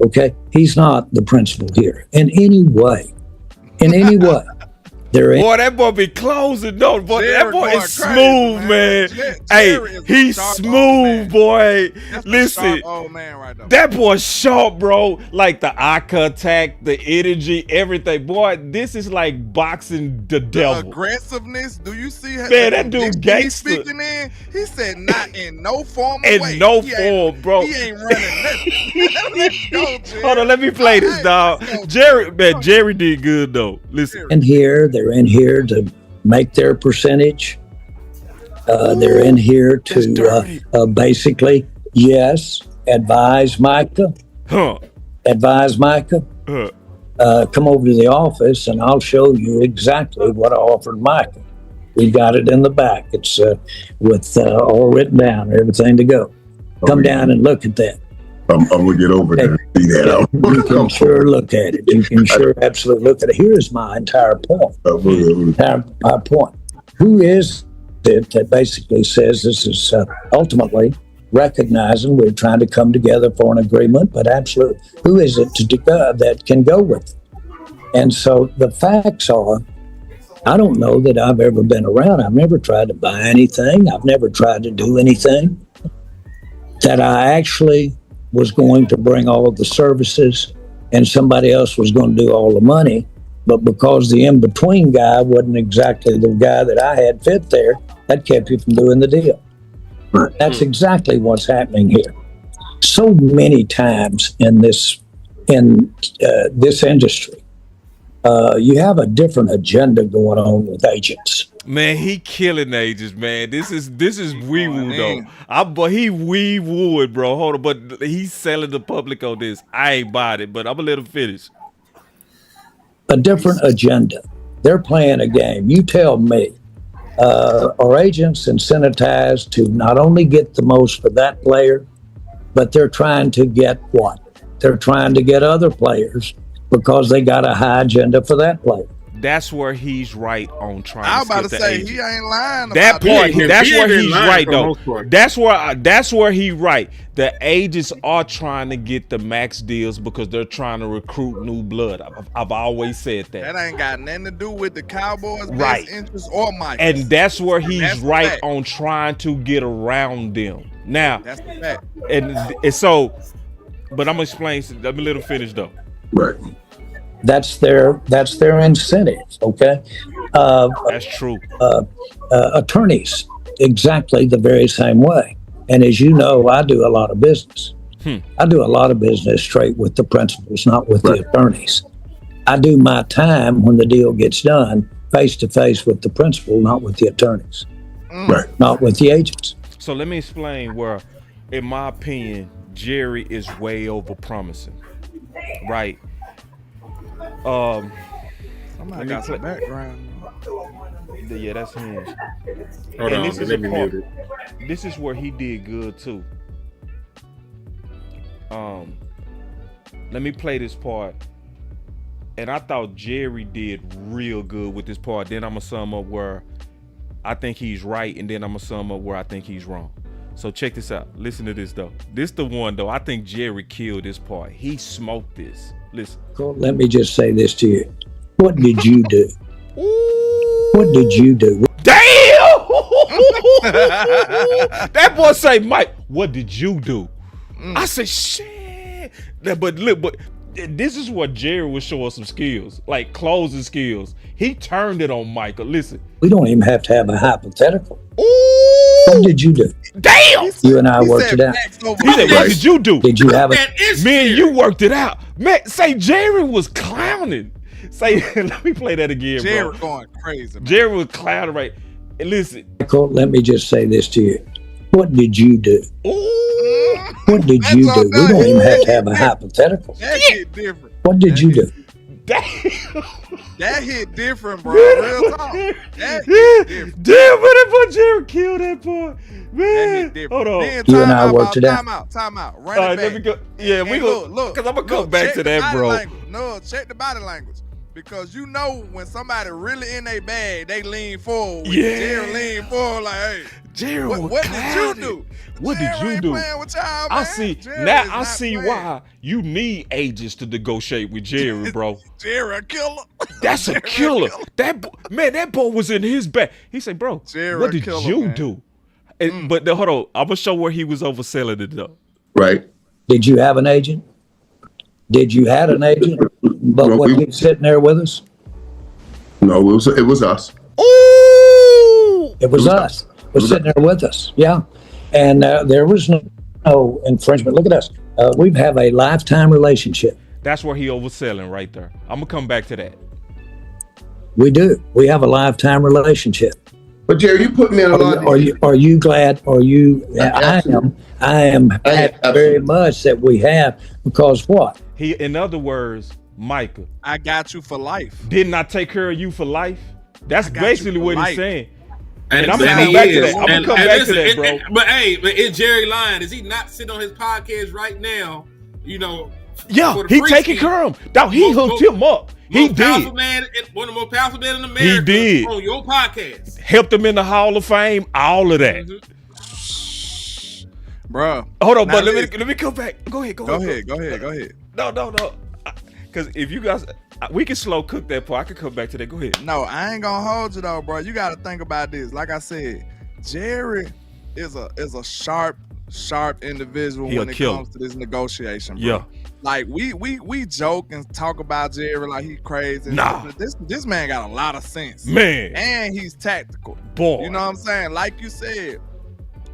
Okay. He's not the principal here in any way. Boy, that boy be closing, though. Boy, that boy is smooth, man. Hey, he's smooth, boy. Listen, old man right now. That boy sharp, bro. Like the eye contact, the energy, everything. Boy, this is like boxing the devil. Aggressiveness. Do you see? Man, that dude gangster. Speaking in, he said not in no form. Form, bro. He ain't running nothing. Let's go, Jerry. Hold on, let me play this, dog. Jerry did good though. Listen. They're in here to make their percentage. They're in here to basically, yes, advise Micah. Huh. Advise Micah. come over to the office and I'll show you exactly what I offered Michael. We got it in the back. It's with all written down, everything to go. Come down and look at that. I'm gonna get over there and see that. You can sure look at it. You can sure absolutely look at it. Here's my entire point. My point. Who is it that basically says this is ultimately recognizing we're trying to come together for an agreement, but absolutely, who is it that can go with it? And so the facts are, I don't know that I've ever been around. I've never tried to buy anything. I've never tried to do anything that I actually was going to bring all of the services and somebody else was going to do all the money. But because the in-between guy wasn't exactly the guy that I had fit there, that kept you from doing the deal. That's exactly what's happening here. So many times in this industry, you have a different agenda going on with agents. Man, he killing agents, man. This is wee woo though. But he wee wooed, bro. Hold on, but he's selling the public on this. I ain't bought it, but I'm gonna let him finish. A different agenda. They're playing a game. You tell me. Are agents incentivized to not only get the most for that player, but they're trying to get what? They're trying to get other players because they got a high agenda for that player. That's where he's right on trying. I was about to say agent. he ain't lying. That part, that's where he's right though. That's where he's right. The agents are trying to get the max deals because they're trying to recruit new blood. I've always said that. That ain't got nothing to do with the Cowboys' best interest or Mike. And that's where he's right on trying to get around them. Now, that's the fact. And so, but I'm gonna explain. Let me let him finish though. Right. That's their incentives. Okay. That's true. Attorneys, exactly the very same way. And as you know, I do a lot of business. I do a lot of business straight with the principals, not with the attorneys. I do my time when the deal gets done face to face with the principal, not with the attorneys, not with the agents. So let me explain where, in my opinion, Jerry is way over promising. Right. Somebody got some background. Yeah, that's him. Hold on, let me mute it. This is where he did good too. Let me play this part. And I thought Jerry did real good with this part. Then I'm gonna sum up where I think he's right, and then I'm gonna sum up where I think he's wrong. So check this out. Listen to this though. This the one though. I think Jerry killed this part. He smoked this. Listen. Let me just say this to you. What did you do? What did you do? Damn! That boy say, Mike, what did you do? I said, shit. But look, but this is what Jerry was showing some skills, like closing skills. He turned it on Michael. Listen. We don't even have to have a hypothetical. Ooh! What did you do? Damn! You and I worked it out. He said, what did you do? Did you have it? Me and you worked it out. Man, say Jerry was clowning. Say, let me play that again, Jerry bro. going crazy. Man. Jerry was clowning, right? And listen. Michael, let me just say this to you. What did you do? Ooh. What did you do? We don't even have to have a hypothetical. That hit different. What did you do? That hit different, bro. Real talk. That hit different. Damn, but that boy Jerry killed that boy. Man, hold on. Then you and I worked it out. Time out. Run All it right, back. let me go. Yeah, we go. Look, because I'm gonna come back to that, bro. Language. No, check the body language. Because you know when somebody really in their bag, they lean forward. Yeah. Jerry lean forward like, hey, Jerry, what did you do? What Jerry did you ain't do? Playing with y'all, I man. see. Jerry Now is I not see playing. why you need agents to negotiate with Jerry, bro. Jerry a killer. That's a killer. That boy was in his bag. He said, bro, Jerry what did killer, you man. do? And, but hold on, I'm gonna show where he was overselling it though. Right. Did you have an agent? Did you have an agent? But No, when he's sitting there with us? No, it was us. Ooh! It was us. It was sitting there with us. Yeah. And there was no infringement. Look at us. We have a lifetime relationship. That's where he overselling right there. I'm gonna come back to that. We do. We have a lifetime relationship. But Jerry, you put me in a lot. Are you glad? Are you? I am happy very much that we have, because what? In other words, Micah, I got you for life. Didn't I take care of you for life? That's basically what he's saying. And I'm gonna come back to that. I'm gonna come back to that, bro. But is Jerry lying? Is he not sitting on his podcast right now? You know. Yeah, he taking care of him. Dog, he hooked him up. He did. Man, one of the most powerful men in America. He did. On your podcast. Helped him in the Hall of Fame. All of that. Bro. Hold on, but let me come back. Go ahead. Go ahead. No. Because if you guys, we can slow cook that part. I can come back to that. Go ahead. No, I ain't gonna hold you though, bro. You got to think about this. Like I said, Jerry is a sharp individual when it comes to this negotiation, bro. Yeah. Like we joke and talk about Jerry like he crazy. Nah. This man got a lot of sense. Man. And he's tactical. Boy. You know what I'm saying? Like you said,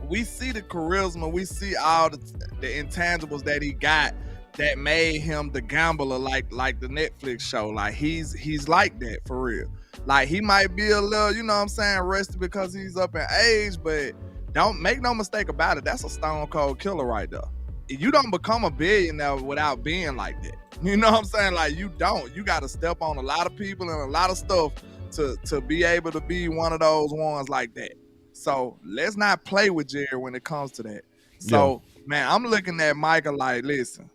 we see the charisma, we see all the intangibles that he got that made him the gambler, like the Netflix show. Like he's like that for real. Like he might be a little, you know what I'm saying, rusty because he's up in age, but don't make no mistake about it. That's a stone cold killer right there. You don't become a billionaire without being like that. You know what I'm saying? Like you don't. You got to step on a lot of people and a lot of stuff to be able to be one of those ones like that. So let's not play with Jerry when it comes to that. So man, I'm looking at Micah like, listen,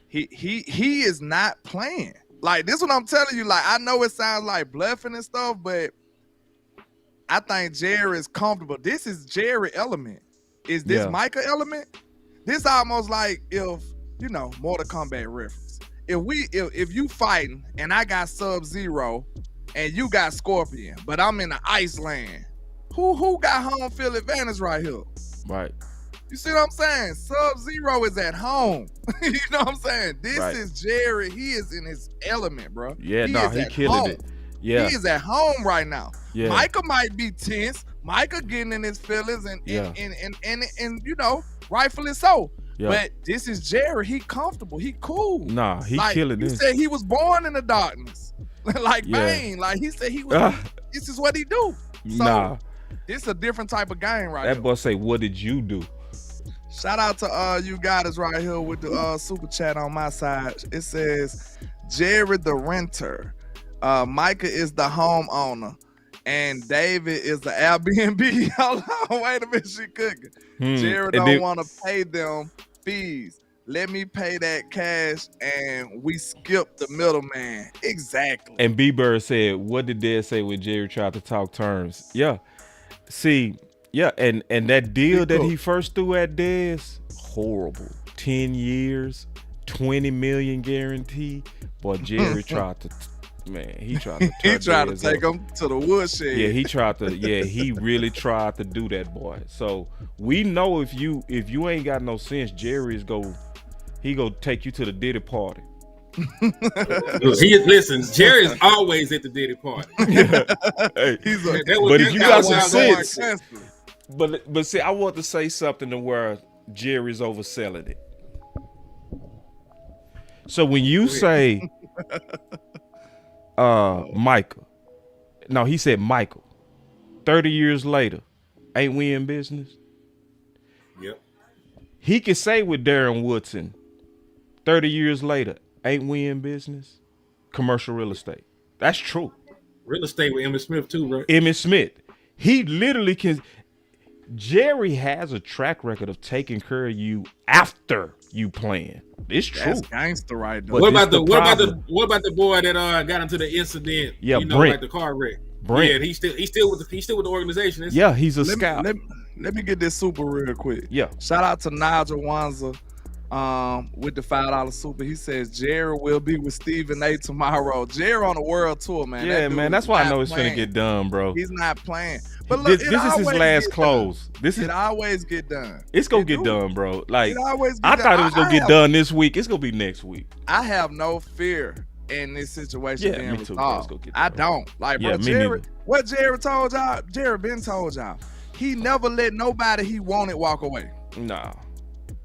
he is not playing. Like this is what I'm telling you. Like I know it sounds like bluffing and stuff, but I think Jerry is comfortable. This is Jerry element. Is this Micah element? This almost like if, you know, Mortal Kombat reference. If you fighting and I got Sub-Zero and you got Scorpion, but I'm in the Iceland, who got home field advantage right here? Right. You see what I'm saying? Sub-Zero is at home. You know what I'm saying? This is Jerry. He is in his element, bro. Yeah, he killing it. Yeah. He is at home right now. Yeah. Micah might be tense. Micah getting in his feelings and you know, rightfully so. Yeah. But this is Jerry. He comfortable. He cool. Nah, he killing this. He said he was born in the darkness. Like Bane. Like he said he was this is what he do. So this is a different type of game right here. That boy say, what did you do? Shout out to you guys right here with the super chat on my side. It says Jerry the renter. Micah is the homeowner. And David is the Airbnb. Hold on, wait a minute, she cooking. Jerry don't want to pay them fees. Let me pay that cash and we skip the middleman. Exactly. And B-Bird said, what did Dad say when Jerry tried to talk terms? Yeah. See, and that deal that he first threw at Dez, horrible. 10 years, 20 million guarantee. Boy, Jerry tried to he tried to take him to the woodshed. Yeah, he really tried to do that, boy. So we know if you ain't got no sense, Jerry's go take you to the Diddy party. Listen, Jerry's always at the Diddy party. Hey, but if you got some sense, but see, I want to say something to where Jerry's overselling it. So when you say Michael. No, he said Michael. 30 years later, ain't we in business? Yep. He could say with Darren Woodson, 30 years later, ain't we in business? Commercial real estate. That's true. Real estate with Emmitt Smith too, right? Emmitt Smith. He literally can. Jerry has a track record of taking care of you after you playing. It's true. That's gangster right there. What about the boy that got into the incident? Yeah, you know, Brent. like the car wreck. Brent. Yeah, he's still with the organization. Yeah, he's a scout. Let me get this super real quick. Yeah. Shout out to Nigel Wanza with the $5 super. He says Jerry will be with Stephen A tomorrow. Jerry on the world tour, man. Yeah, man. That's why I know it's finna get done, bro. He's not playing. But look, this is his last close. It always get done. It's gonna get done, bro. Like I thought it was gonna get done this week. It's gonna be next week. I have no fear in this situation being me too, resolved. I don't. Like, bro, Jerry, what Jerry told y'all, Jerry been told y'all. He never let nobody he wanted walk away. Nah.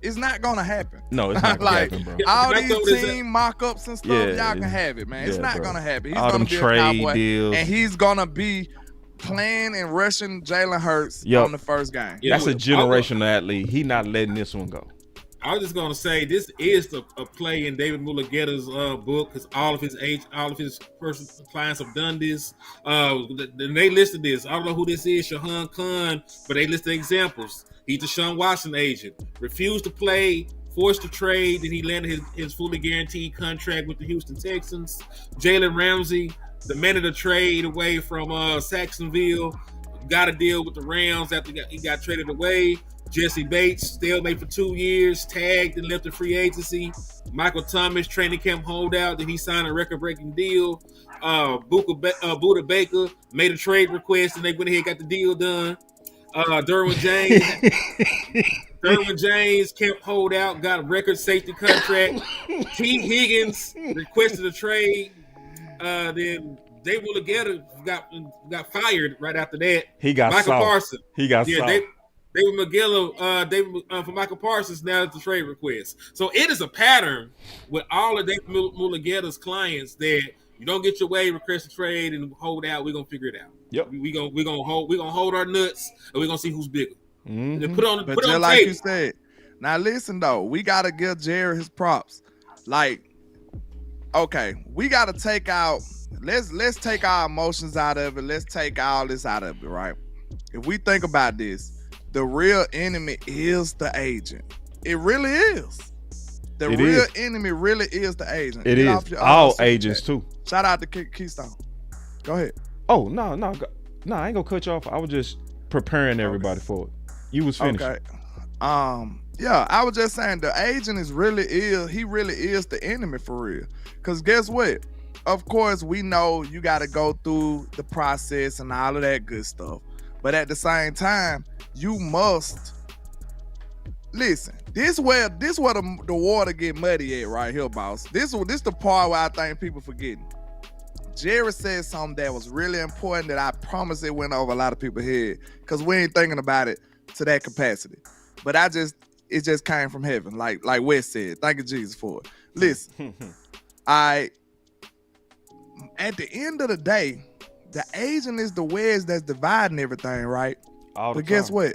It's not gonna happen. No, it's not gonna happen, bro. All these team mock-ups and stuff, y'all can have it, man. It's not gonna happen. He's gonna be a Cowboy, deals. and he's gonna be playing and rushing Jalen Hurts on the first game. That's a generational athlete. He not letting this one go. I was just gonna say this is a play in David Mulugheta's book because all of his personal clients have done this. They listed this. I don't know who this is, Shahan Khan, but they listed examples. He's the Deshaun Watson agent. Refused to play, forced to trade, then he landed his fully guaranteed contract with the Houston Texans. Jalen Ramsey demanded a trade away from Saxonville, got a deal with the Rams after he got traded away. Jesse Bates, stalemate for 2 years, tagged and left the free agency. Michael Thomas, training camp holdout, then he signed a record-breaking deal. Buda Baker made a trade request, and they went ahead and got the deal done. Derwin James, camp holdout, got a record safety contract. T. Higgins requested a trade. Then David Mulugheta got fired right after that. He got Michael Parsons. He got soft. David McGill, for Michael Parsons, now it's a trade request. So it is a pattern with all of David Mulugheta's clients that you don't get your way, request a trade, and hold out. We're gonna figure it out. Yep. We're gonna hold our nuts, and we're gonna see who's bigger. Mm-hmm. And put on like tape. you said. Now listen though, we gotta give Jerry his props. Like, okay, we gotta take out. Let's take our emotions out of it. Let's take all this out of it, right? If we think about this. The real enemy is the agent. It really is. The real enemy really is the agent. It is. All agents too. Shout out to Keystone. Go ahead. Oh, no, I ain't gonna cut you off. I was just preparing everybody for it. You was finished. Okay. Yeah, I was just saying the agent he really is the enemy for real. Cause guess what? Of course, we know you gotta go through the process and all of that good stuff. But at the same time, you must listen. This where the water get muddy at right here, boss. This the part where I think people forgetting. Jerry said something that was really important that I promise it went over a lot of people's head because we ain't thinking about it to that capacity. But it just came from heaven, like Wes said. Thank you, Jesus, for it. Listen, at the end of the day, the agent is the wedge that's dividing everything, right? But guess what?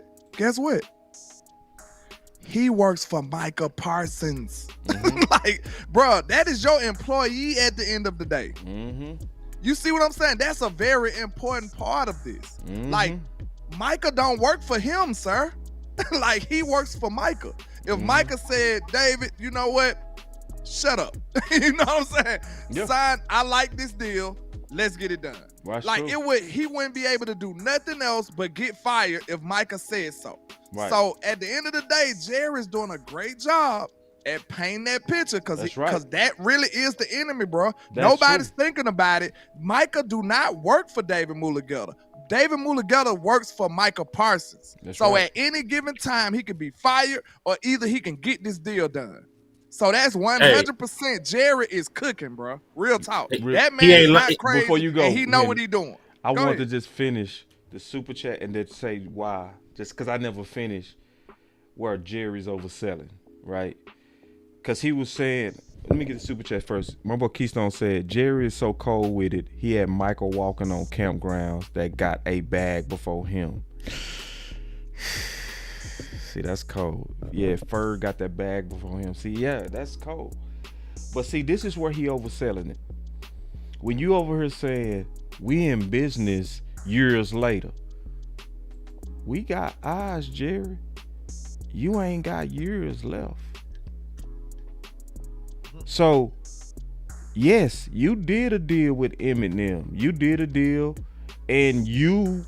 He works for Micah Parsons. Mm-hmm. Like, bro, that is your employee at the end of the day. Mm-hmm. You see what I'm saying? That's a very important part of this. Mm-hmm. Like, Micah don't work for him, sir. Like, he works for Micah. If Micah said, David, you know what? Shut up. You know what I'm saying? Yep. Sign, I like this deal. Let's get it done. That's like true. He wouldn't be able to do nothing else but get fired if Micah said so. Right. So at the end of the day, Jerry's doing a great job at painting that picture because that really is the enemy, bro. Nobody's thinking about it. Micah do not work for David Mulugheta. David Mulugheta works for Micah Parsons. So at any given time, he could be fired or either he can get this deal done. So that's 100%. Jerry is cooking, bro. Real talk. That man is not crazy. Before you go, and he know what he doing. I want to just finish the super chat and then say why. Just because I never finished where Jerry's overselling, right? Because he was saying, let me get the super chat first. My boy Keystone said, Jerry is so cold with it. He had Michael walking on campgrounds that got a bag before him. See, that's cold. Yeah, Ferg got that bag before him. See, yeah, that's cold. But see, this is where he overselling it. When you over here saying, we in business years later. We got eyes, Jerry. You ain't got years left. So, yes, you did a deal with Eminem. You did a deal and you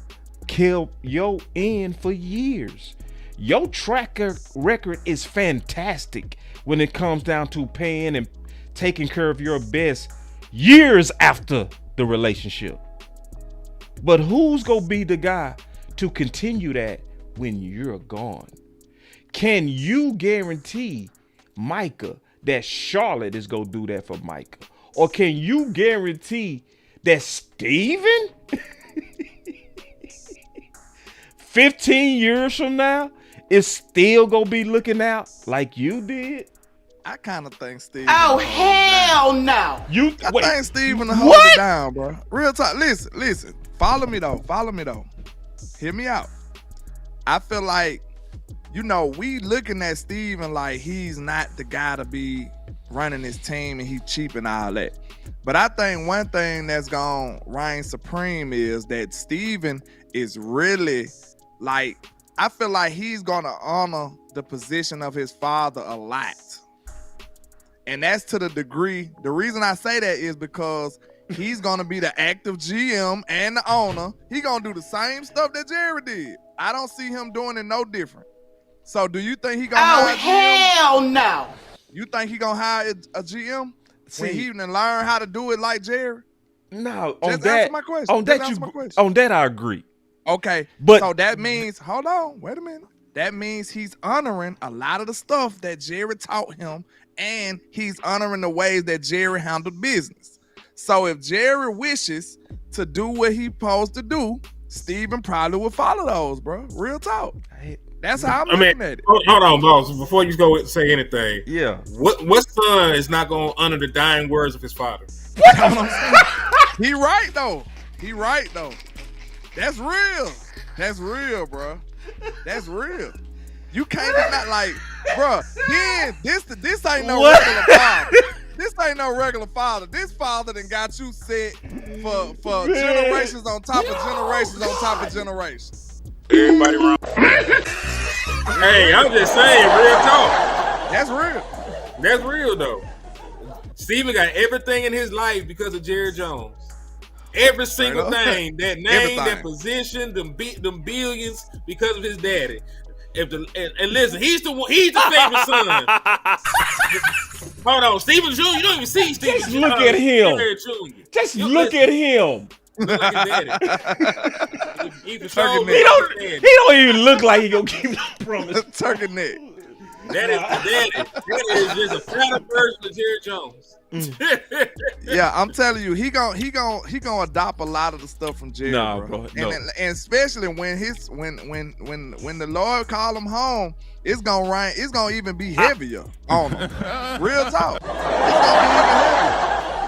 kept your end for years. Your track record is fantastic when it comes down to paying and taking care of your best years after the relationship. But who's going to be the guy to continue that when you're gone? Can you guarantee Micah that Charlotte is going to do that for Micah? Or can you guarantee that Steven 15 years from now is still going to be looking out like you did? I kind of think Steven. Oh, hell no. I think Steven will hold it down, bro. Real talk. Listen. Follow me though. Hear me out. I feel like you know, we looking at Steven like he's not the guy to be running his team and he's cheap and all that. But I think one thing that's gonna reign supreme is that Steven is really like, I feel like he's gonna honor the position of his father a lot. And that's to the degree, the reason I say that is because he's gonna be the active GM and the owner. He gonna do the same stuff that Jerry did. I don't see him doing it no different. So do you think he gonna hire a GM? Hell no. You think he gonna hire a GM when he even learn how to do it like Jerry? No, on Just that, answer my question. On that I agree. Okay, but so that means, hold on, wait a minute. That means he's honoring a lot of the stuff that Jerry taught him, and he's honoring the ways that Jerry handled business. So if Jerry wishes to do what he's supposed to do, Steven probably would follow those, bro. Real talk. That's how I'm looking at it. Hold on, boss. Before you go say anything, yeah, what son is not going to honor the dying words of his father? He right though. That's real. That's real, bro. That's real. You can't be not like, bro. Then this ain't no regular father. This ain't no regular father. This father done got you set for generations on top of generations on top of generations. Everybody wrong. Hey, I'm just saying, real talk. That's real. That's real though. Steven got everything in his life because of Jerry Jones. Every single thing, that name, that position, them billions, because of his daddy. And listen, he's the favorite son. Hold on, Steven Jr. You don't even see Steven. Just look at him. Just look at him. Look like his daddy. He don't even look like he gonna keep the promise. Turkey neck. That is the daddy. That is just a fatter version of Jerry Jones. Yeah, I'm telling you, he gonna adopt a lot of the stuff from Jerry, bro. No. And especially when the Lord call him home, it's gonna even be heavier on him. Real talk.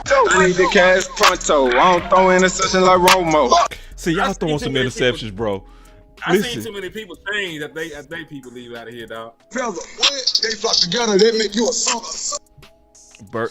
It's gonna be even heavier. I need the cash pronto. I don't throw interception like Romo. See, y'all throwing some interceptions, bro. I seen too many people saying that they people leave out of here, dog. Fella, they flock together, they make you a son.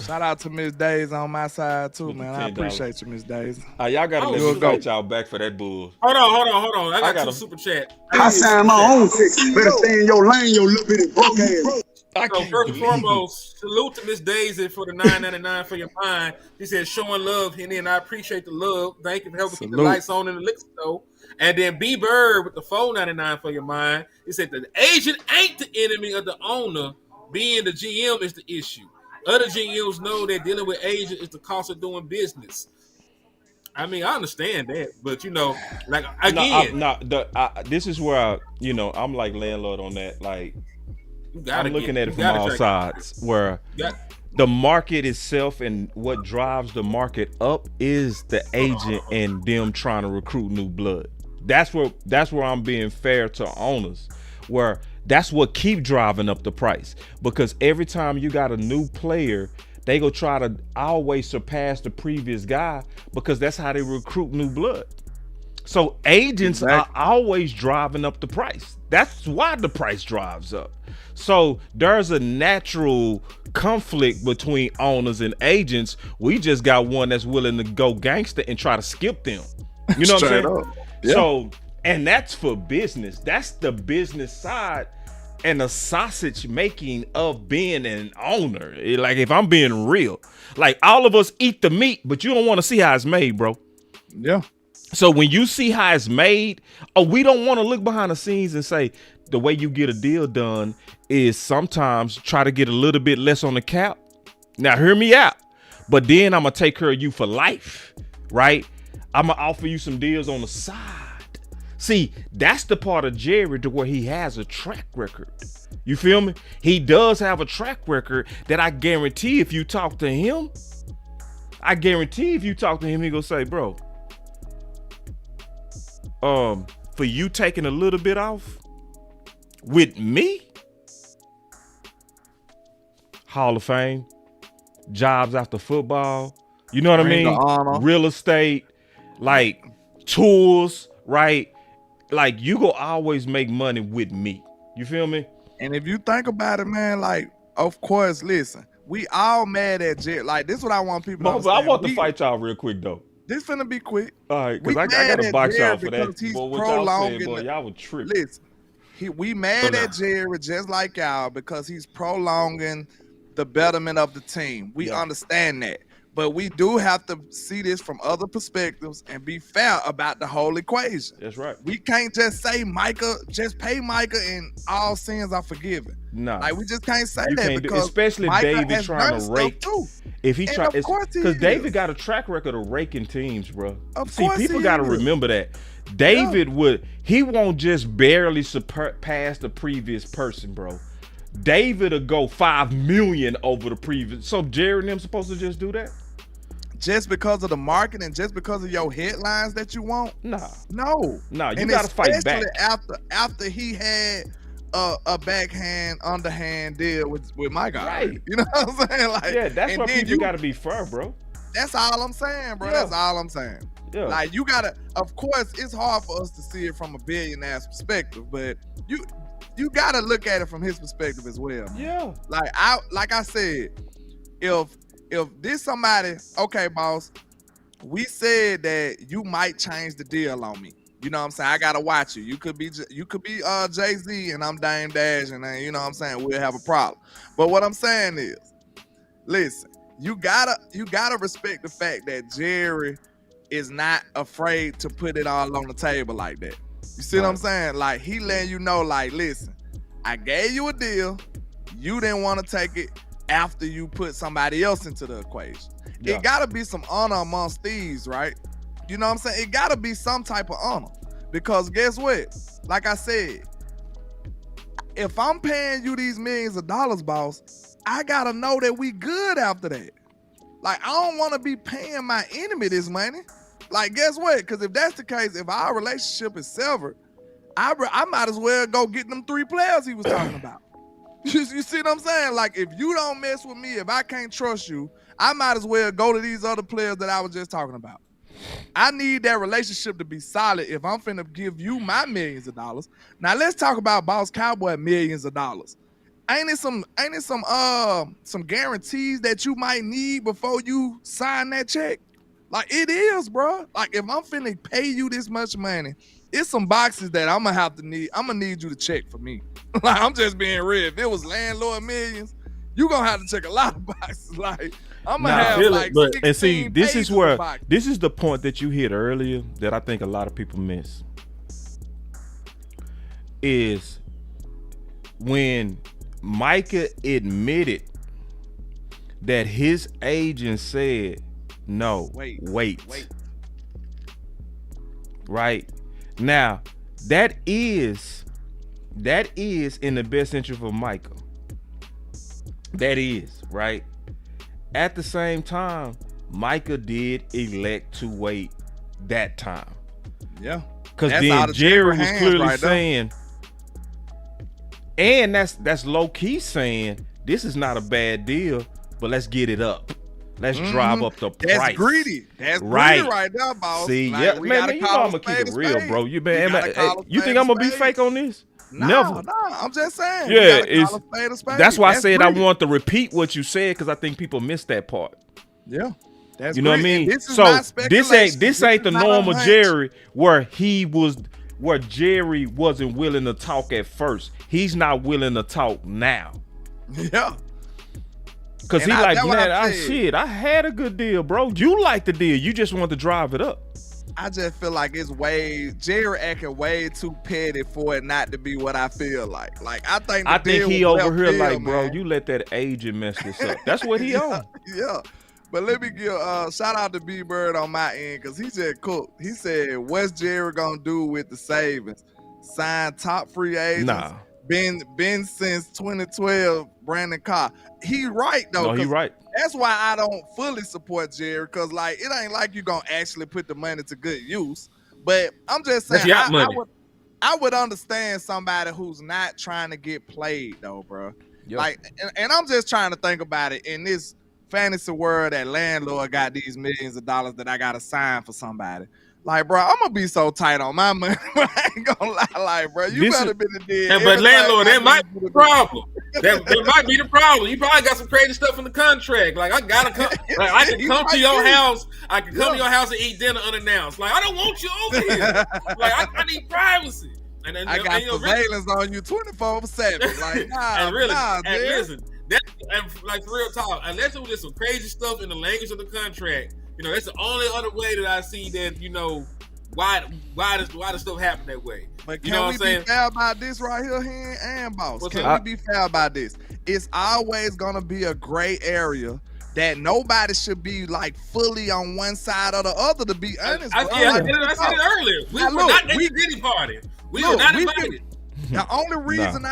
Shout out to Miss Days on my side too, man. I appreciate you, Miss Days. Y'all gotta let me fight y'all back for that bull. Hold on. I got two super chat. I signed my own ticket. Better stay in your lane, your little bitty broke ass. So first and foremost, salute to Miss Daisy for the $9.99 for your mind. She said showing love, and then I appreciate the love. Thank you for helping keep the lights on in the liquor store. And then B Bird with the $4.99 for your mind. He said the agent ain't the enemy of the owner. Being the GM is the issue. Other GMs know that dealing with agents is the cost of doing business. I mean, I understand that, but like again, this is where I'm like landlord on that. Like, I'm looking at it from all sides. Where the market itself and what drives the market up is the agent and them trying to recruit new blood. That's where I'm being fair to owners. Where that's what keep driving up the price, because every time you got a new player, they go try to always surpass the previous guy because that's how they recruit new blood. So agents are always driving up the price. That's why the price drives up. So there's a natural conflict between owners and agents. We just got one that's willing to go gangster and try to skip them. You know what I'm saying? Yeah. So, and that's for business. That's the business side and the sausage making of being an owner. Like, if I'm being real, like, all of us eat the meat, but you don't want to see how it's made, bro. Yeah. So when you see how it's made, we don't want to look behind the scenes and say the way you get a deal done is sometimes try to get a little bit less on the cap. Now, hear me out. But then I'm going to take care of you for life, right? I'm going to offer you some deals on the side. See, that's the part of Jerry to where he has a track record. You feel me? He does have a track record that I guarantee if you talk to him, he gonna say, bro, for you taking a little bit off with me, Hall of Fame, jobs after football, you know what I mean? Real estate, like tours, right? Like, you go always make money with me. You feel me? And if you think about it, man, like, of course, listen, we all mad at Jerry. Like, this is what I want people to understand. I want to fight y'all real quick, though. This finna be quick. All right, because I got to box y'all for that. He's boy, what y'all prolonging saying, boy, y'all would trip. Listen, we mad at Jerry just like y'all because he's prolonging the betterment of the team. We understand that. But we do have to see this from other perspectives and be fair about the whole equation. That's right. We can't just say just pay Micah and all sins are forgiven. No. Like, we just can't say that because especially Micah David trying to rake. Too. If he tries, because David is. got a track record of raking teams, bro. See, people got to remember that. David he won't just barely surpass the previous person, bro. David will go 5 million over the previous. So Jerry and them supposed to just do that? Just because of the marketing, just because of your headlines that you want? No. You got to fight back. After he had a backhand, underhand deal with Micah. Right. You know what I'm saying? Like, yeah, that's why people got to be fair, bro. That's all I'm saying, bro. Yeah. That's all I'm saying. Yeah. Like, you gotta. Of course, it's hard for us to see it from a billionaire's perspective, but you gotta look at it from his perspective as well. Man. Yeah. Like I said, if this somebody, okay, boss, we said that you might change the deal on me. You know what I'm saying? I gotta watch you. You could be Jay-Z and I'm Dame Dash, and then, you know what I'm saying, we'll have a problem. But what I'm saying is, listen, you gotta respect the fact that Jerry is not afraid to put it all on the table like that. You see what I'm saying? Like, he letting you know, like, listen, I gave you a deal. You didn't want to take it after you put somebody else into the equation. Yeah. It got to be some honor amongst thieves, right? You know what I'm saying? It got to be some type of honor. Because guess what? Like I said, if I'm paying you these millions of dollars, boss, I got to know that we good after that. Like, I don't want to be paying my enemy this money. Like, guess what? Because if that's the case, if our relationship is severed, I might as well go get them 3 players he was talking about. You see what I'm saying? Like, if you don't mess with me, if I can't trust you, I might as well go to these other players that I was just talking about. I need that relationship to be solid if I'm finna give you my millions of dollars. Now, let's talk about Boss Cowboy millions of dollars. Ain't it some guarantees that you might need before you sign that check? Like, it is, bro. Like, if I'm finna pay you this much money, it's some boxes that I'm gonna need you to check for me. Like, I'm just being real. If it was Landlord millions, you gonna have to check a lot of boxes. Like, I'm gonna have like 16 and see, this is where boxes. This is the point that you hit earlier that I think a lot of people miss. Is when Micah admitted that his agent said, no, wait. Right? Now, that is in the best interest of Micah. That is, right? At the same time, Micah did elect to wait that time. Yeah. Because then Jerry was clearly saying, and that's low-key saying, this is not a bad deal, but let's get it up. Let's drive up the price. That's greedy. That's greedy right there, boss. See, like, man, you know I'm gonna keep it real, bro. You think I'm gonna be fake on this? Never. No, I'm just saying. Yeah, that's why I said greedy. I want to repeat what you said because I think people missed that part. Yeah, that's you know greedy. what I mean. So this ain't the normal Jerry where Jerry wasn't willing to talk at first. He's not willing to talk now. Yeah. Cause he like, man, I had a good deal, bro. You like the deal. You just want to drive it up. I just feel like Jerry acting way too petty for it not to be what I feel like. Like, I think he over here like, man, bro, you let that agent mess this up. That's what he on. Yeah. But let me give shout out to B-Bird on my end because he just cooked. He said, what's Jerry gonna do with the savings? Sign top free agents? Nah. Been since 2012, Brandon Carr. He right, though. No, he right. That's why I don't fully support Jerry, because, like, it ain't like you gonna actually put the money to good use. But I'm just saying, I would understand somebody who's not trying to get played, though, bro. Yep. Like, and I'm just trying to think about it in this fantasy world that Landlord got these millions of dollars that I gotta sign for somebody. Like, bro, I'm gonna be so tight on my money. I ain't gonna lie, like, bro, you better be the deal. Yeah, but landlord, that might be the problem. That might be the problem. You probably got some crazy stuff in the contract. Like, I gotta come. Like, I can come to your house. I can come to your house and eat dinner unannounced. Like, I don't want you over here. Like, I need privacy. And then, I got surveillance on you 24/7. Like, listen, and like for real talk, unless it was just some crazy stuff in the language of the contract. That's the only other way that I see that, why does stuff happen that way? But can we be fair about this right here, Hen and Boss? Can we be fair about this? It's always going to be a gray area that nobody should be like fully on one side or the other, to be honest. I said it earlier. We were not at the Diddy party. We were not invited. The only reason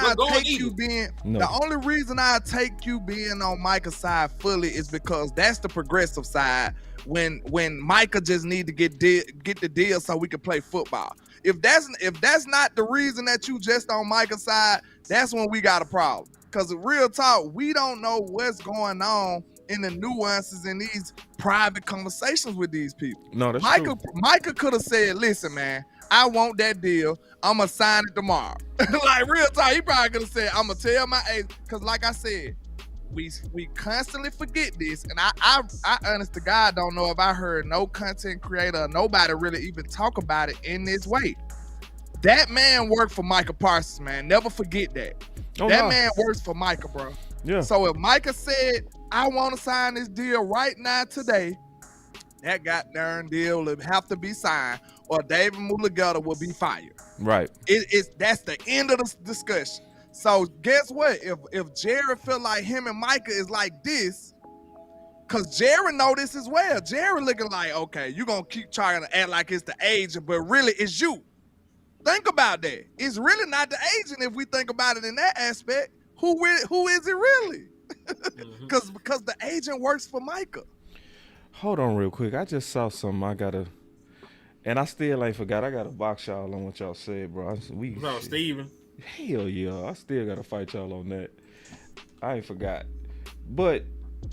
I take you being on Micah's side fully is because that's the progressive side. When Micah just need to get the deal so we can play football. If that's not the reason that you just on Micah's side, that's when we got a problem. Because real talk, we don't know what's going on in the nuances in these private conversations with these people. No, that's Micah, true. Micah could have said, listen, man, I want that deal. I'm going to sign it tomorrow. Like, real talk, he probably could have said, I'm going to tell my agent. Because like I said, we constantly forget this. And I honest to God, don't know if I heard no content creator or nobody really even talk about it in this way. That man worked for Micah Parsons, man. Never forget that. Man works for Micah, bro. Yeah. So if Micah said, I want to sign this deal right now today, that goddamn deal will have to be signed or David Mulugeta will be fired. Right. That's the end of the discussion. So guess what? If Jerry feel like him and Micah is like this, because Jerry know this as well. Jerry looking like, okay, you going to keep trying to act like it's the agent, but really it's you. Think about that. It's really not the agent if we think about it in that aspect. Who is it really? Because the agent works for Micah. Hold on real quick. I just saw something and I still ain't forgot. I got to box y'all on what y'all said, bro. Steven. Hell yeah. I still got to fight y'all on that. I ain't forgot. But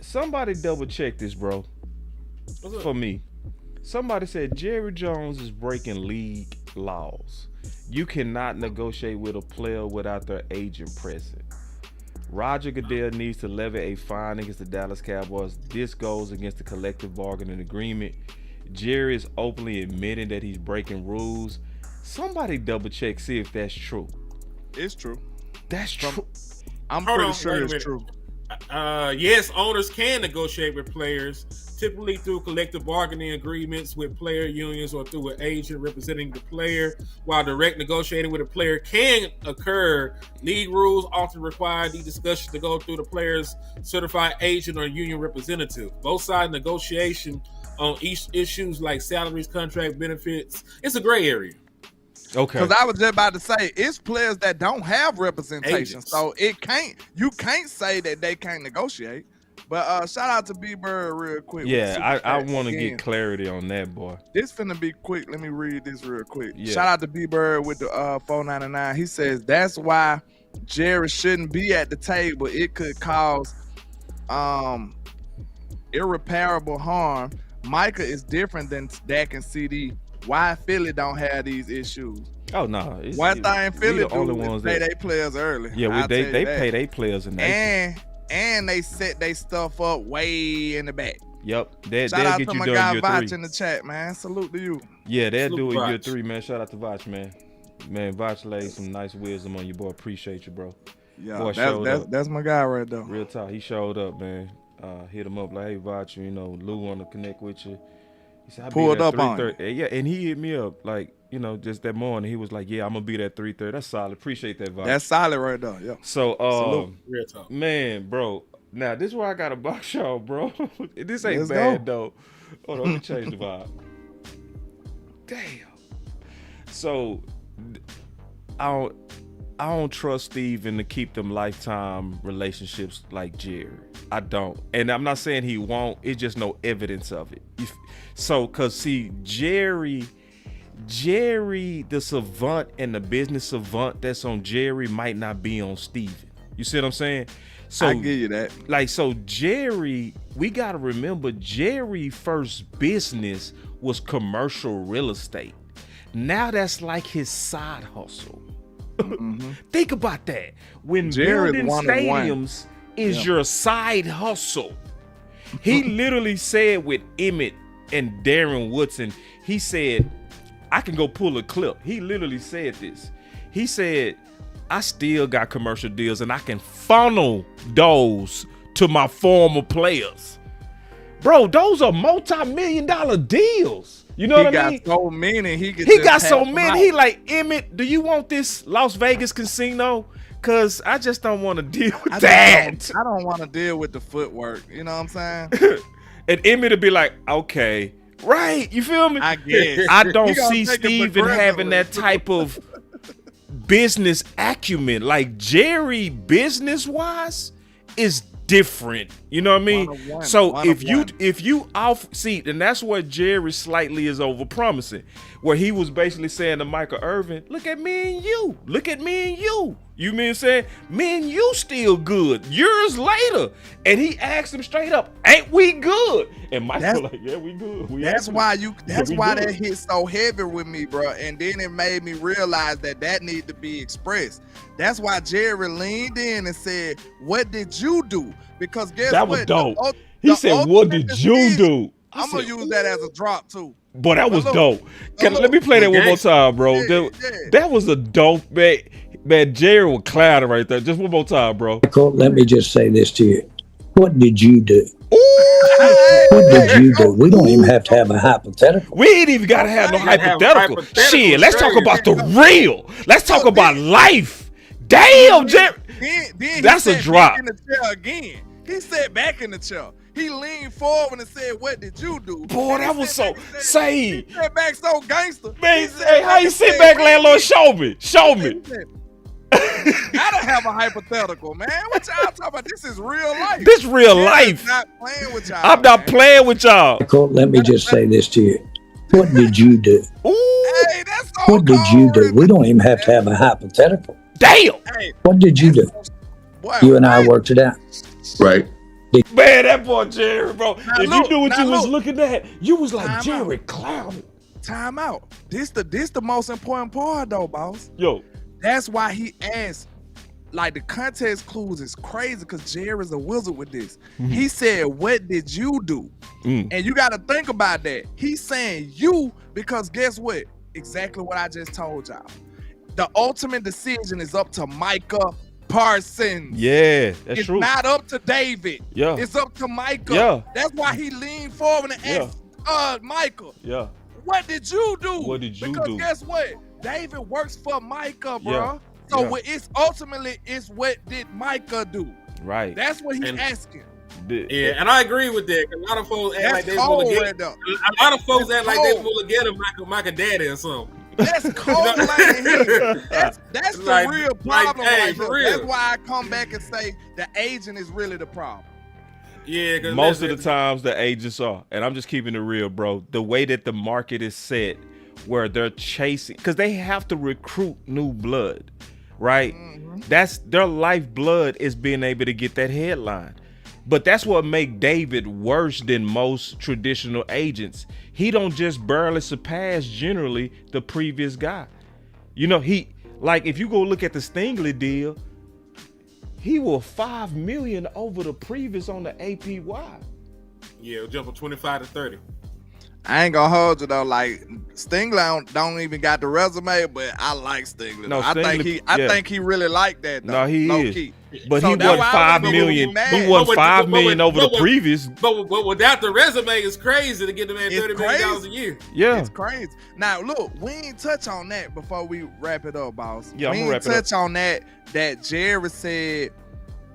somebody double check this, bro. For me. Somebody said Jerry Jones is breaking league laws. You cannot negotiate with a player without their agent present. Roger Goodell needs to levy a fine against the Dallas Cowboys. This goes against the collective bargaining agreement. Jerry is openly admitting that he's breaking rules. Somebody double check, see if that's true. It's true. That's true. I'm pretty sure it's true. Yes, owners can negotiate with players, typically through collective bargaining agreements with player unions or through an agent representing the player. While direct negotiating with a player can occur, league rules often require these discussions to go through the player's certified agent or union representative. Both sides negotiation on each issues like salaries, contract benefits. It's a gray area. Okay. Because I was just about to say, it's players that don't have representation, so you can't say that they can't negotiate. But shout out to B-Bird real quick. Yeah, I want to get clarity on that, boy. This finna be quick. Let me read this real quick. Yeah. Shout out to B-Bird with the 499. He says that's why Jerry shouldn't be at the table. It could cause irreparable harm. Micah is different than Dak and CD. Why Philly don't have these issues? Oh no! One thing Philly do is pay their players early. Yeah, they pay their players and they set their stuff up way in the back. Yep, shout out to my guy Vach in the chat, man. Salute to you. Yeah, they'll do it year 3, man. Shout out to Vach, man. Man, Vach laid some nice wisdom on you, boy. Appreciate you, bro. Yeah, boy, that's my guy right there. Real talk. He showed up, man. Hit him up like, hey, Vach, Lou want to connect with you. He said, pulled up on you. Yeah, and he hit me up like, just that morning. He was like, yeah, I'm going to be there at 3:30. That's solid. Appreciate that, Vach. That's solid right there, yeah. So, real talk. Man, bro. Now, this is where I got a box y'all, bro. This ain't bad, though. Hold on, let me change the vibe. Damn. So, I don't trust Steven to keep them lifetime relationships like Jerry. I don't. And I'm not saying he won't. It's just no evidence of it. Because, see, Jerry, the savant and the business savant that's on Jerry might not be on Steven. You see what I'm saying? So I give you that. So Jerry, we got to remember Jerry's first business was commercial real estate. Now that's like his side hustle. Think about that. When Jerry building stadiums is your side hustle. He literally said with Emmett and Darren Woodson, he said, I can go pull a clip. He literally said this. He said, I still got commercial deals and I can funnel those to my former players. Bro, those are multi-million-dollar deals. You know what I mean? He got so many. He got so many. He like, Emmett, do you want this Las Vegas casino? Because I just don't want to deal with that. I don't want to deal with the footwork. You know what I'm saying? And Emmett would be like, okay, right. You feel me? I guess. I don't see Steven having that type of business acumen. Like Jerry, business-wise, is different. You know what I mean? So if you off seat, and that's where Jerry slightly is over promising, where he was basically saying to Michael Irvin, look at me and you. Look at me and you. You mean saying, me and you still good. Years later. And he asked him straight up, ain't we good? And Michael like, yeah, we good. That's why that hit so heavy with me, bro. And then it made me realize that need to be expressed. That's why Jerry leaned in and said, what did you do? Because guess that what? was dope. He said, what did you do? I'm going to use that as a drop, too. Boy, that was dope. Let me play that one more time, bro. That was a dope, man. Man, Jerry was clouding right there. Just one more time, bro. Michael, let me just say this to you. What did you do? What did you do? We don't even have to have a hypothetical. We ain't even got to have no hypothetical. Shit, let's talk about the real. Let's talk about life. Damn, Jerry. That's a drop. Back in the chair again. He sat back in the chair. He leaned forward and said, what did you do? Boy, that was so say. He sat back so gangster. Man, hey, how you sit back, landlord? Show me. Show me. Gotta have a hypothetical, man. What y'all talking about? This is real life. This real life. I'm not playing with y'all. I'm not playing with y'all. Michael, let me just say this to you. What did you do? Hey, that's so what did you do? We don't even have to have a hypothetical. Damn. Hey, what did you do? Boy, you and I worked it out. Right. Man, that boy Jerry, bro. Now if look, you knew what you was look. looking at, you was like, Time Jerry out. clown. Time out. This the most important part though, boss. Yo. That's why he asked, like the context clues is crazy because Jerry's a wizard with this. He said, what did you do? And you got to think about that. He's saying you because guess what? Exactly what I just told y'all. The ultimate decision is up to Micah Parsons. Yeah, that's it's true. It's not up to David. Yeah. It's up to Micah. Yeah. That's why he leaned forward and asked Micah. Yeah. What did you do? What did you do? Because guess what? David works for Micah, bro. Yeah. So Yeah. it's ultimately it's what did Micah do? Right. That's what he's asking. Yeah, and I agree with that. A lot of folks act like they cold will right get. there. A lot of folks act like they will get a Micah Daddy or something. That's cold like That's like, the real problem. Hey, right for there. real. That's why I come back and say the agent is really the problem. Yeah, because most of the times the agents are, and I'm just keeping it real, bro. The way that the market is set, where they're chasing, because they have to recruit new blood, right? That's their lifeblood is being able to get that headline. But that's what make David worse than most traditional agents. He don't just barely surpass generally the previous guy. You know, he like if you go look at the Stingley deal, he was $5 million over the previous on the APY. Yeah, it'll jump from 25 to 30. I ain't gonna hold you though. Like Stingley don't even got the resume, but I like Stingley. No, I Stingley, think he really like that. Though. No, he low is. Key. But So he that's won why I $5 was million. mad. He won But $5 million over the previous. But without the resume, it's crazy to get the man It's $30 million a year. Yeah. It's crazy. Now look, we ain't touch on that before we wrap it up, boss. Yeah, we I'm gonna ain't wrap it up. touch on that Jerry said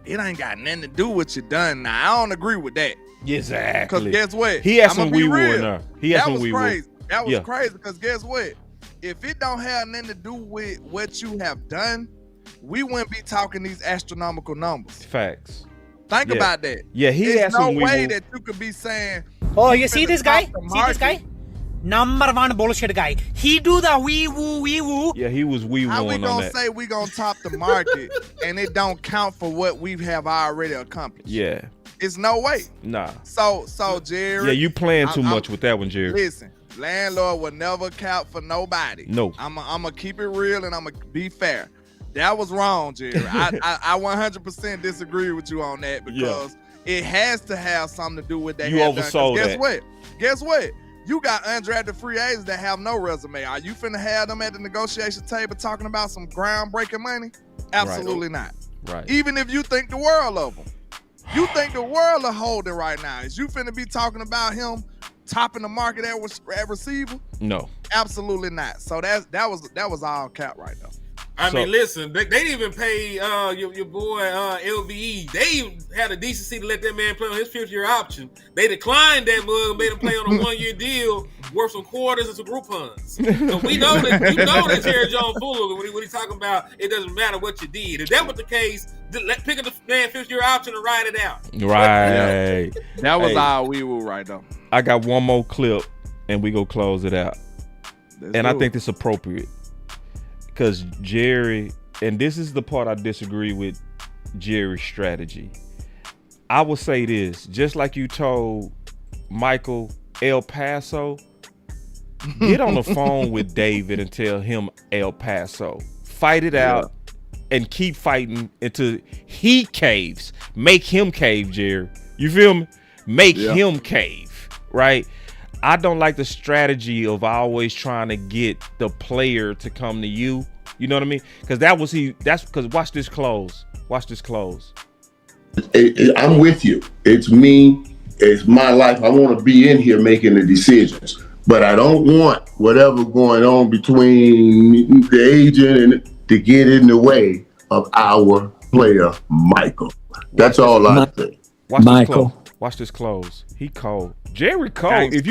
it ain't got nothing to do with what you done. Now I don't agree with that. Exactly. Because guess what? He had I'ma some be wee woo real. in there. He had That some was wee woo. crazy. That was Yeah. crazy because guess what? If it don't have nothing to do with what you have done, we wouldn't be talking these astronomical numbers. Facts. Think Yeah. about that. Yeah, he There's had no some wee way woo. that you could be saying, Oh, you see this guy? Top the See this guy? market. Number one bullshit guy. He do the wee woo. Yeah, he was wee how we wooing on gonna that. say we gonna top the market and it don't count for what we have already accomplished? Yeah. It's no way. Nah. So Jerry. Yeah, you playing too much with that one, Jerry. Listen, Landlord will never count for nobody. No. I'm gonna keep it real and I'm gonna be fair. That was wrong, Jerry. I 100% disagree with you on that because it has to have something to do with that. You oversold that. Guess what? You got undrafted free agents that have no resume. Are you finna have them at the negotiation table talking about some groundbreaking money? Absolutely not. Right. Even if you think the world of them. You think the world of Holden right now. Is you finna be talking about him topping the market at receiver? No. Absolutely not. So that was all cap right now. I mean, listen, they didn't even pay your boy LVE. They even had a decency to let that man play on his 5th-year option. They declined that mug and made him play on a 1-year deal worth some quarters and some Groupon's. So we know that Jerry Jones fool when he's talking about it doesn't matter what you did. If that was the case, pick up the man 5th-year option and ride it out. Right. That was all we were right though. I got one more clip and we go close it out. I think it's appropriate. Because Jerry, and this is the part I disagree with Jerry's strategy. I will say this, just like you told Michael El Paso, get on the phone with David and tell him El Paso. Fight it out and keep fighting until he caves. Make him cave, Jerry. You feel me? Make him cave, right? I don't like the strategy of always trying to get the player to come to you. You know what I mean? Because that's because watch this close. Watch this close. I'm with you. It's me. It's my life. I want to be in here making the decisions. But I don't want whatever going on between the agent and to get in the way of our player, Michael. That's all I think. Watch this close. He cold. Jerry cold. If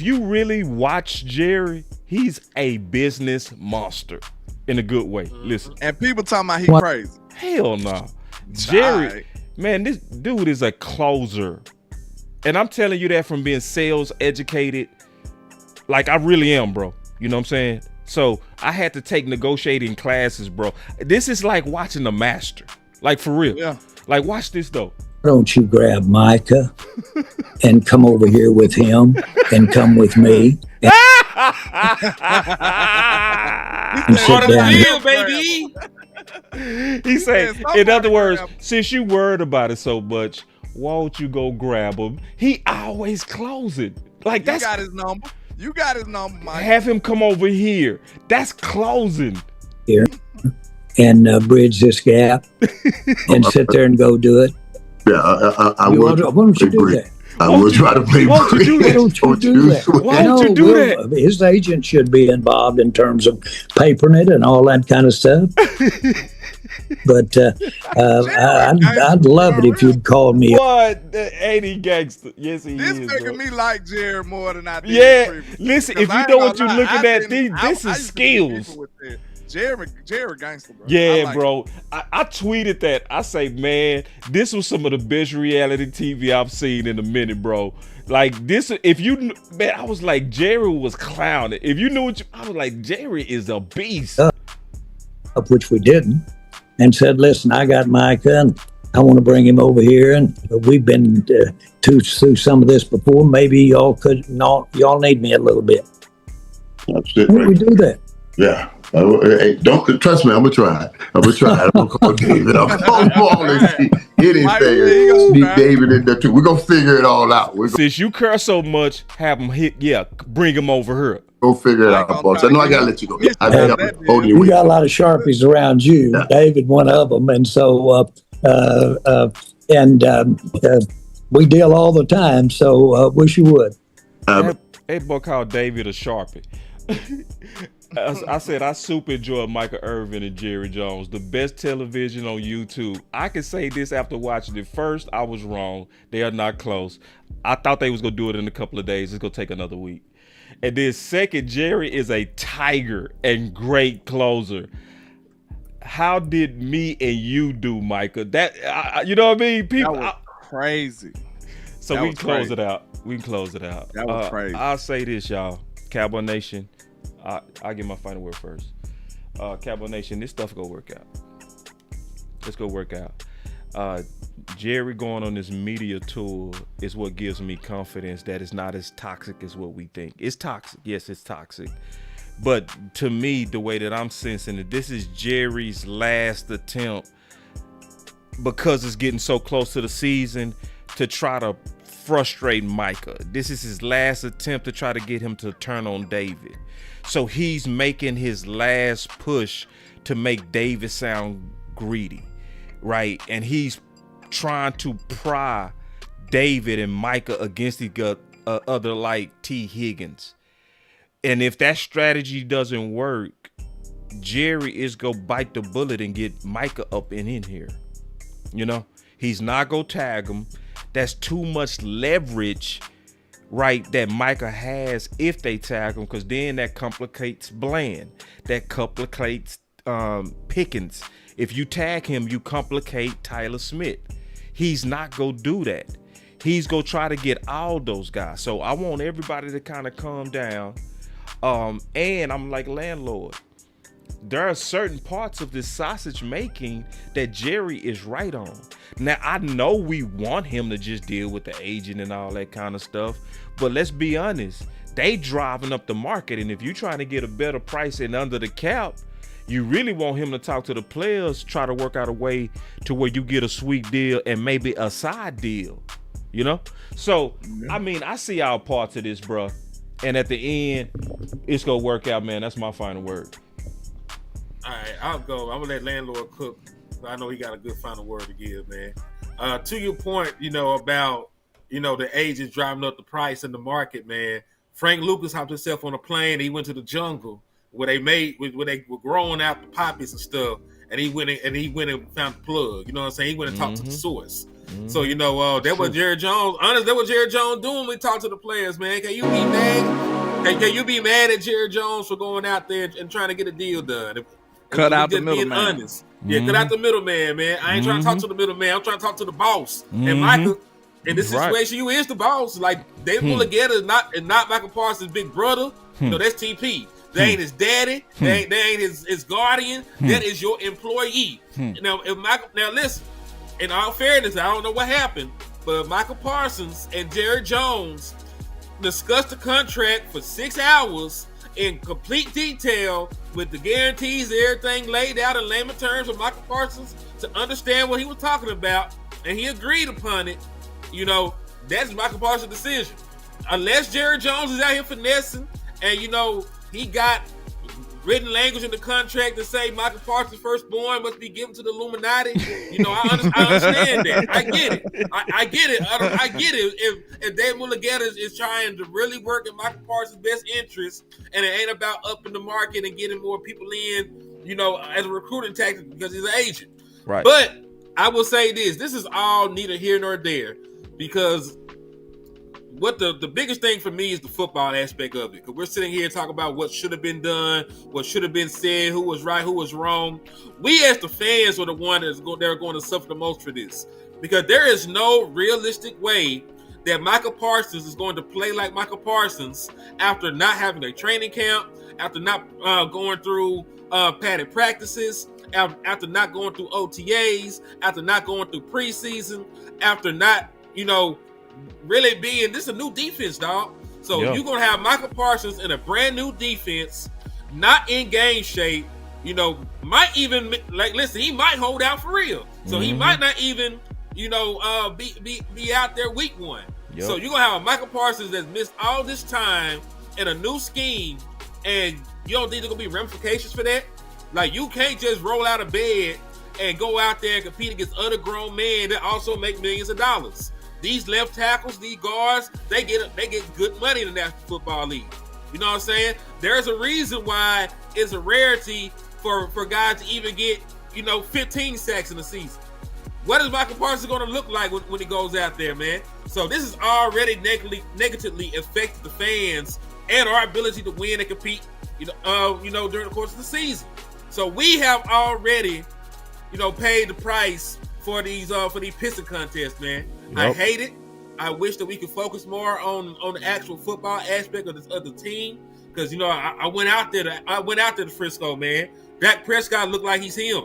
you really watch Jerry, he's a business monster in a good way. Listen. And people talking about he crazy. Hell no. Jerry, man, this dude is a closer. And I'm telling you that from being sales educated. Like I really am, bro. You know what I'm saying? So I had to take negotiating classes, bro. This is like watching the master. Like for real. Yeah. Like watch this though. Why don't you grab Micah and come over here with him and come with me and sit down. Baby. He said, in other words, since you worried about it so much, why don't you go grab him? He always closing. Like that's got his number. You got his number, Mike. Have him come over here. That's closing. Here and bridge this gap and sit there and go do it. Yeah, I would. Why don't you do that? I will try to play. Why don't you do that? Why don't you do that? His agent should be involved in terms of papering it and all that kind of stuff. But I'd love it if you'd call me. What? Ain't he gangster? Yes, he this is. This making me like Jerry more than I did. Yeah, listen, if you know what you're looking at, this is skills. Jerry gangster, bro. Yeah, like bro. I tweeted that. I say, man, this was some of the best reality TV I've seen in a minute, bro. Like this, man, I was like, Jerry was clowning. If you knew I was like, Jerry is a beast. Which we didn't, and said, listen, I got Micah, and I want to bring him over here, and we've been through some of this before. Maybe y'all need me a little bit. That's it. Why don't we do that? Yeah. Hey, don't trust me. I'm gonna try. I'm gonna call David. I'm gonna call and see anything. Need David in there too. We're gonna figure it all out. Since you curse so much, have him bring him over here. Go figure it out, boss. I know I gotta let you go. You got a lot of Sharpies around you. Yeah. David, one of them, and so we deal all the time. So wish you would. Hey, boy, called David a Sharpie. I said I super enjoy Michael Irvin and Jerry Jones, the best television on YouTube. I can say this after watching it. First, I was wrong. They are not close. I thought they was gonna do it in a couple of days. It's gonna take another week. And then second, Jerry is a tiger and great closer. How did me and you do, Micah? That you know what I mean? People, that was crazy. So we can close it out. That was crazy. I'll say this, y'all. Cowboy Nation. I'll get my final word first. Cowboy Nation, this stuff go work out. Let's go work out. Jerry going on this media tour is what gives me confidence that it's not as toxic as what we think. It's toxic. Yes, it's toxic. But to me, the way that I'm sensing it, this is Jerry's last attempt, because it's getting so close to the season, to try to frustrate Micah. This is his last attempt to try to get him to turn on David. So he's making his last push to make David sound greedy, right? And he's trying to pry David and Micah against each other like T. Higgins. And if that strategy doesn't work, Jerry is go bite the bullet and get Micah up and in here. You know, he's not go tag him. That's too much leverage, right, that Micah has if they tag him, because then that complicates Bland. That complicates Pickens. If you tag him, you complicate Tyler Smith. He's not go do that. He's go try to get all those guys. So I want everybody to kind of calm down. And I'm like, Landlord, there are certain parts of this sausage making that Jerry is right on. Now, I know we want him to just deal with the agent and all that kind of stuff, but let's be honest, they driving up the market. And if you're trying to get a better price and under the cap, you really want him to talk to the players, try to work out a way to where you get a sweet deal and maybe a side deal, you know? So, I mean, I see all parts of this, bro. And at the end, it's going to work out, man. That's my final word. All right, I'll go. I'm going to let Landlord cook. I know he got a good final word to give, man. To your point, about, the agents driving up the price in the market, man. Frank Lucas hopped himself on a plane. He went to the jungle where they were growing out the poppies and stuff. And he went and found the plug. You know what I'm saying? He went and talked to the source. So, that was Jerry Jones. Honestly, that was Jerry Jones doing when he talked to the players, man. Can you be mad? Can you be mad at Jerry Jones for going out there and trying to get a deal done? Cut out the middleman. Honest. Yeah, cut out the middleman, man. I ain't trying to talk to the middleman. I'm trying to talk to the boss. And Michael, in this situation, you is the boss. Like, David Mulligetta is not Michael Parsons' big brother. That's TP. They ain't his daddy. They ain't his guardian. That is your employee. Now, listen. In all fairness, I don't know what happened, but Michael Parsons and Jerry Jones discussed the contract for 6 hours in complete detail with the guarantees, everything laid out in layman terms for Michael Parsons to understand what he was talking about, and he agreed upon it. That's Michael Parsons' decision. Unless Jerry Jones is out here finessing and, he got written language in the contract to say Michael Parsons' firstborn must be given to the Illuminati. I understand that. I get it. I get it. I get it. If Dave Mulligetta is trying to really work in Michael Parsons' best interest, and it ain't about upping the market and getting more people in, as a recruiting tactic because he's an agent. Right. But I will say this is all neither here nor there, because what the biggest thing for me is the football aspect of it. Because we're sitting here talking about what should have been done, what should have been said, who was right, who was wrong. We as the fans are the one that are going to suffer the most for this. Because there is no realistic way that Michael Parsons is going to play like Michael Parsons after not having a training camp, after not going through padded practices, after not going through OTAs, after not going through preseason, after not, really being, this is a new defense, dog. So you're going to have Michael Parsons in a brand new defense, not in game shape, might even, he might hold out for real. So he might not even, be out there week one. Yep. So you're going to have a Michael Parsons that's missed all this time in a new scheme, and you don't think there's going to be ramifications for that? Like, you can't just roll out of bed and go out there and compete against other grown men that also make millions of dollars. These left tackles, these guards, they get good money in the National Football League. You know what I'm saying? There's a reason why it's a rarity for guys to even get, 15 sacks in a season. What is Michael Parsons going to look like when he goes out there, man? So this has already negatively affected the fans and our ability to win and compete, during the course of the season. So we have already, paid the price for these pissing contests, man. Yep. I hate it. I wish that we could focus more on the actual football aspect of the team, because I went out there to Frisco, man. Dak Prescott looked like he's him.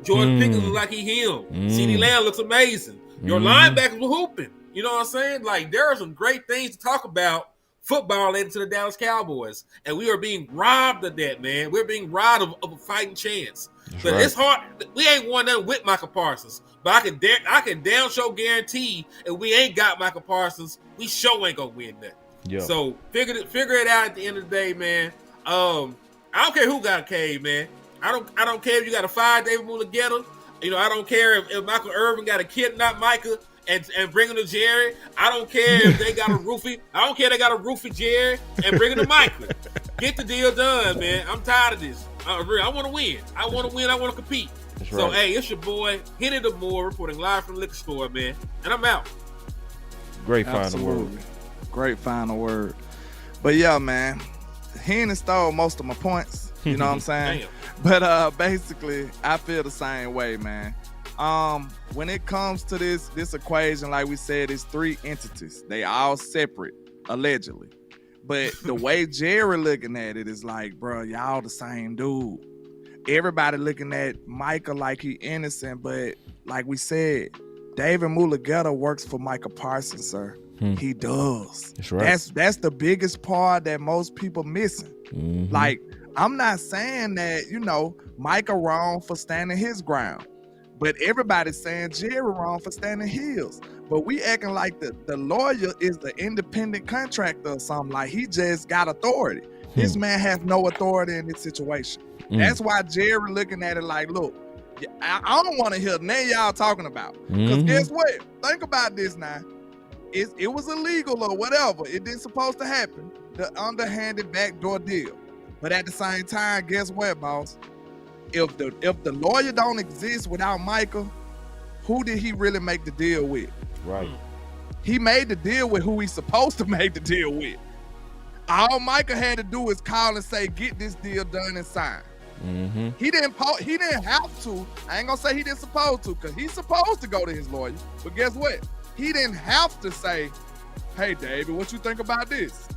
Jordan Pickens looks like he him. CeeDee Lamb looks amazing. Your linebackers were hooping. You know what I'm saying? Like, there are some great things to talk about football related to the Dallas Cowboys. And we are being robbed of that, man. We're being robbed of a fighting chance. But it's hard. We ain't won nothing with Micah Parsons. But I can damn sure guarantee if we ain't got Micah Parsons, we sure ain't gonna win that. Yeah. So figure it out at the end of the day, man. I don't care who got a cave, man. I don't care if you got to fire David Mulugeta. You know, I don't care if Michael Irvin got to kidnap Micah and bring him to Jerry. I don't care if they got a roofie. I don't care if they got a roofie Jerry and bring him to Micah. Get the deal done, man. I'm tired of this. I want to win. I want to win. I want to compete. That's so, hey, it's your boy, Henny the Moore, reporting live from the liquor store, man. And I'm out. Great final word. Great final word. But yeah, man, Henny stole most of my points. You know what I'm saying? But basically, I feel the same way, man. When it comes to this equation, like we said, it's three entities. They all separate, allegedly. But the way Jerry looking at it is like, bro, y'all the same dude. Everybody looking at Micah like he innocent, but like we said, David Mulugeta works for Micah Parsons, sir. He does. That's right. That's the biggest part that most people missing. Like, I'm not saying that, you know, Micah wrong for standing his ground, but everybody's saying Jerry wrong for standing his. But we acting like the lawyer is the independent contractor or something, like he just got authority. This man has no authority in this situation. That's why Jerry looking at it like, look, I don't want to hear none of y'all talking about. Because guess what? Think about this now. It was illegal or whatever. It didn't supposed to happen. The underhanded backdoor deal. But at the same time, guess what, boss? If the lawyer don't exist without Micah, who did he really make the deal with? Right. He made the deal with who he's supposed to make the deal with. All Micah had to do is call and say, get this deal done and signed. He didn't have to. I ain't gonna say he didn't supposed to, because he's supposed to go to his lawyer. But guess what? He didn't have to say, hey, David, what you think about this?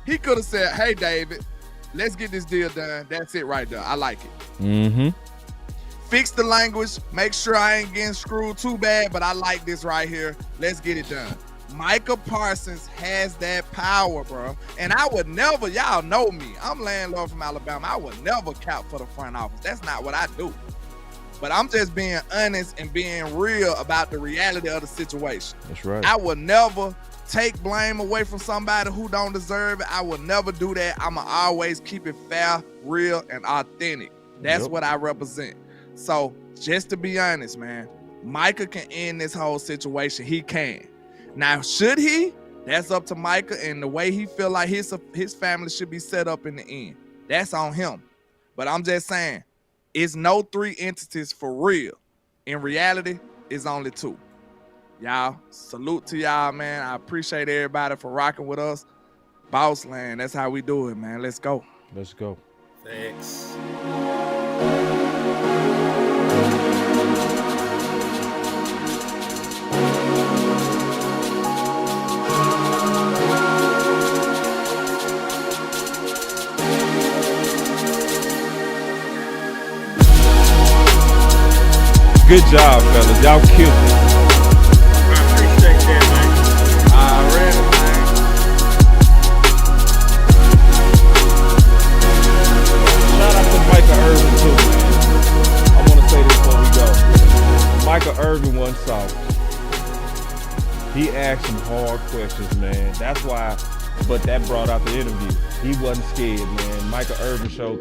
He could have said, hey, David, let's get this deal done. That's it right there. I like it. Fix the language. Make sure I ain't getting screwed too bad, but I like this right here. Let's get it done. Micah Parsons has that power, bro. And I would never, y'all know me. I'm Landlord from Alabama. I would never count for the front office. That's not what I do. But I'm just being honest and being real about the reality of the situation. That's right. I would never take blame away from somebody who don't deserve it. I would never do that. I'ma always keep it fair, real, and authentic. That's what I represent. So just to be honest, man, Micah can end this whole situation. He can. Now, should he? That's up to Micah and the way he feel like his family should be set up in the end. That's on him. But I'm just saying, it's no three entities for real. In reality, it's only two. Y'all, salute to y'all, man. I appreciate everybody for rocking with us. Boss Land, that's how we do it, man. Let's go. Let's go. Thanks. Good job, fellas. Y'all killed it. I appreciate that, man. Already, man. Shout out to Micah Irvin, too, man. I want to say this before we go. Micah Irvin wasn't soft. He asked some hard questions, man. That's why, but that brought out the interview. He wasn't scared, man. Micah Irvin showed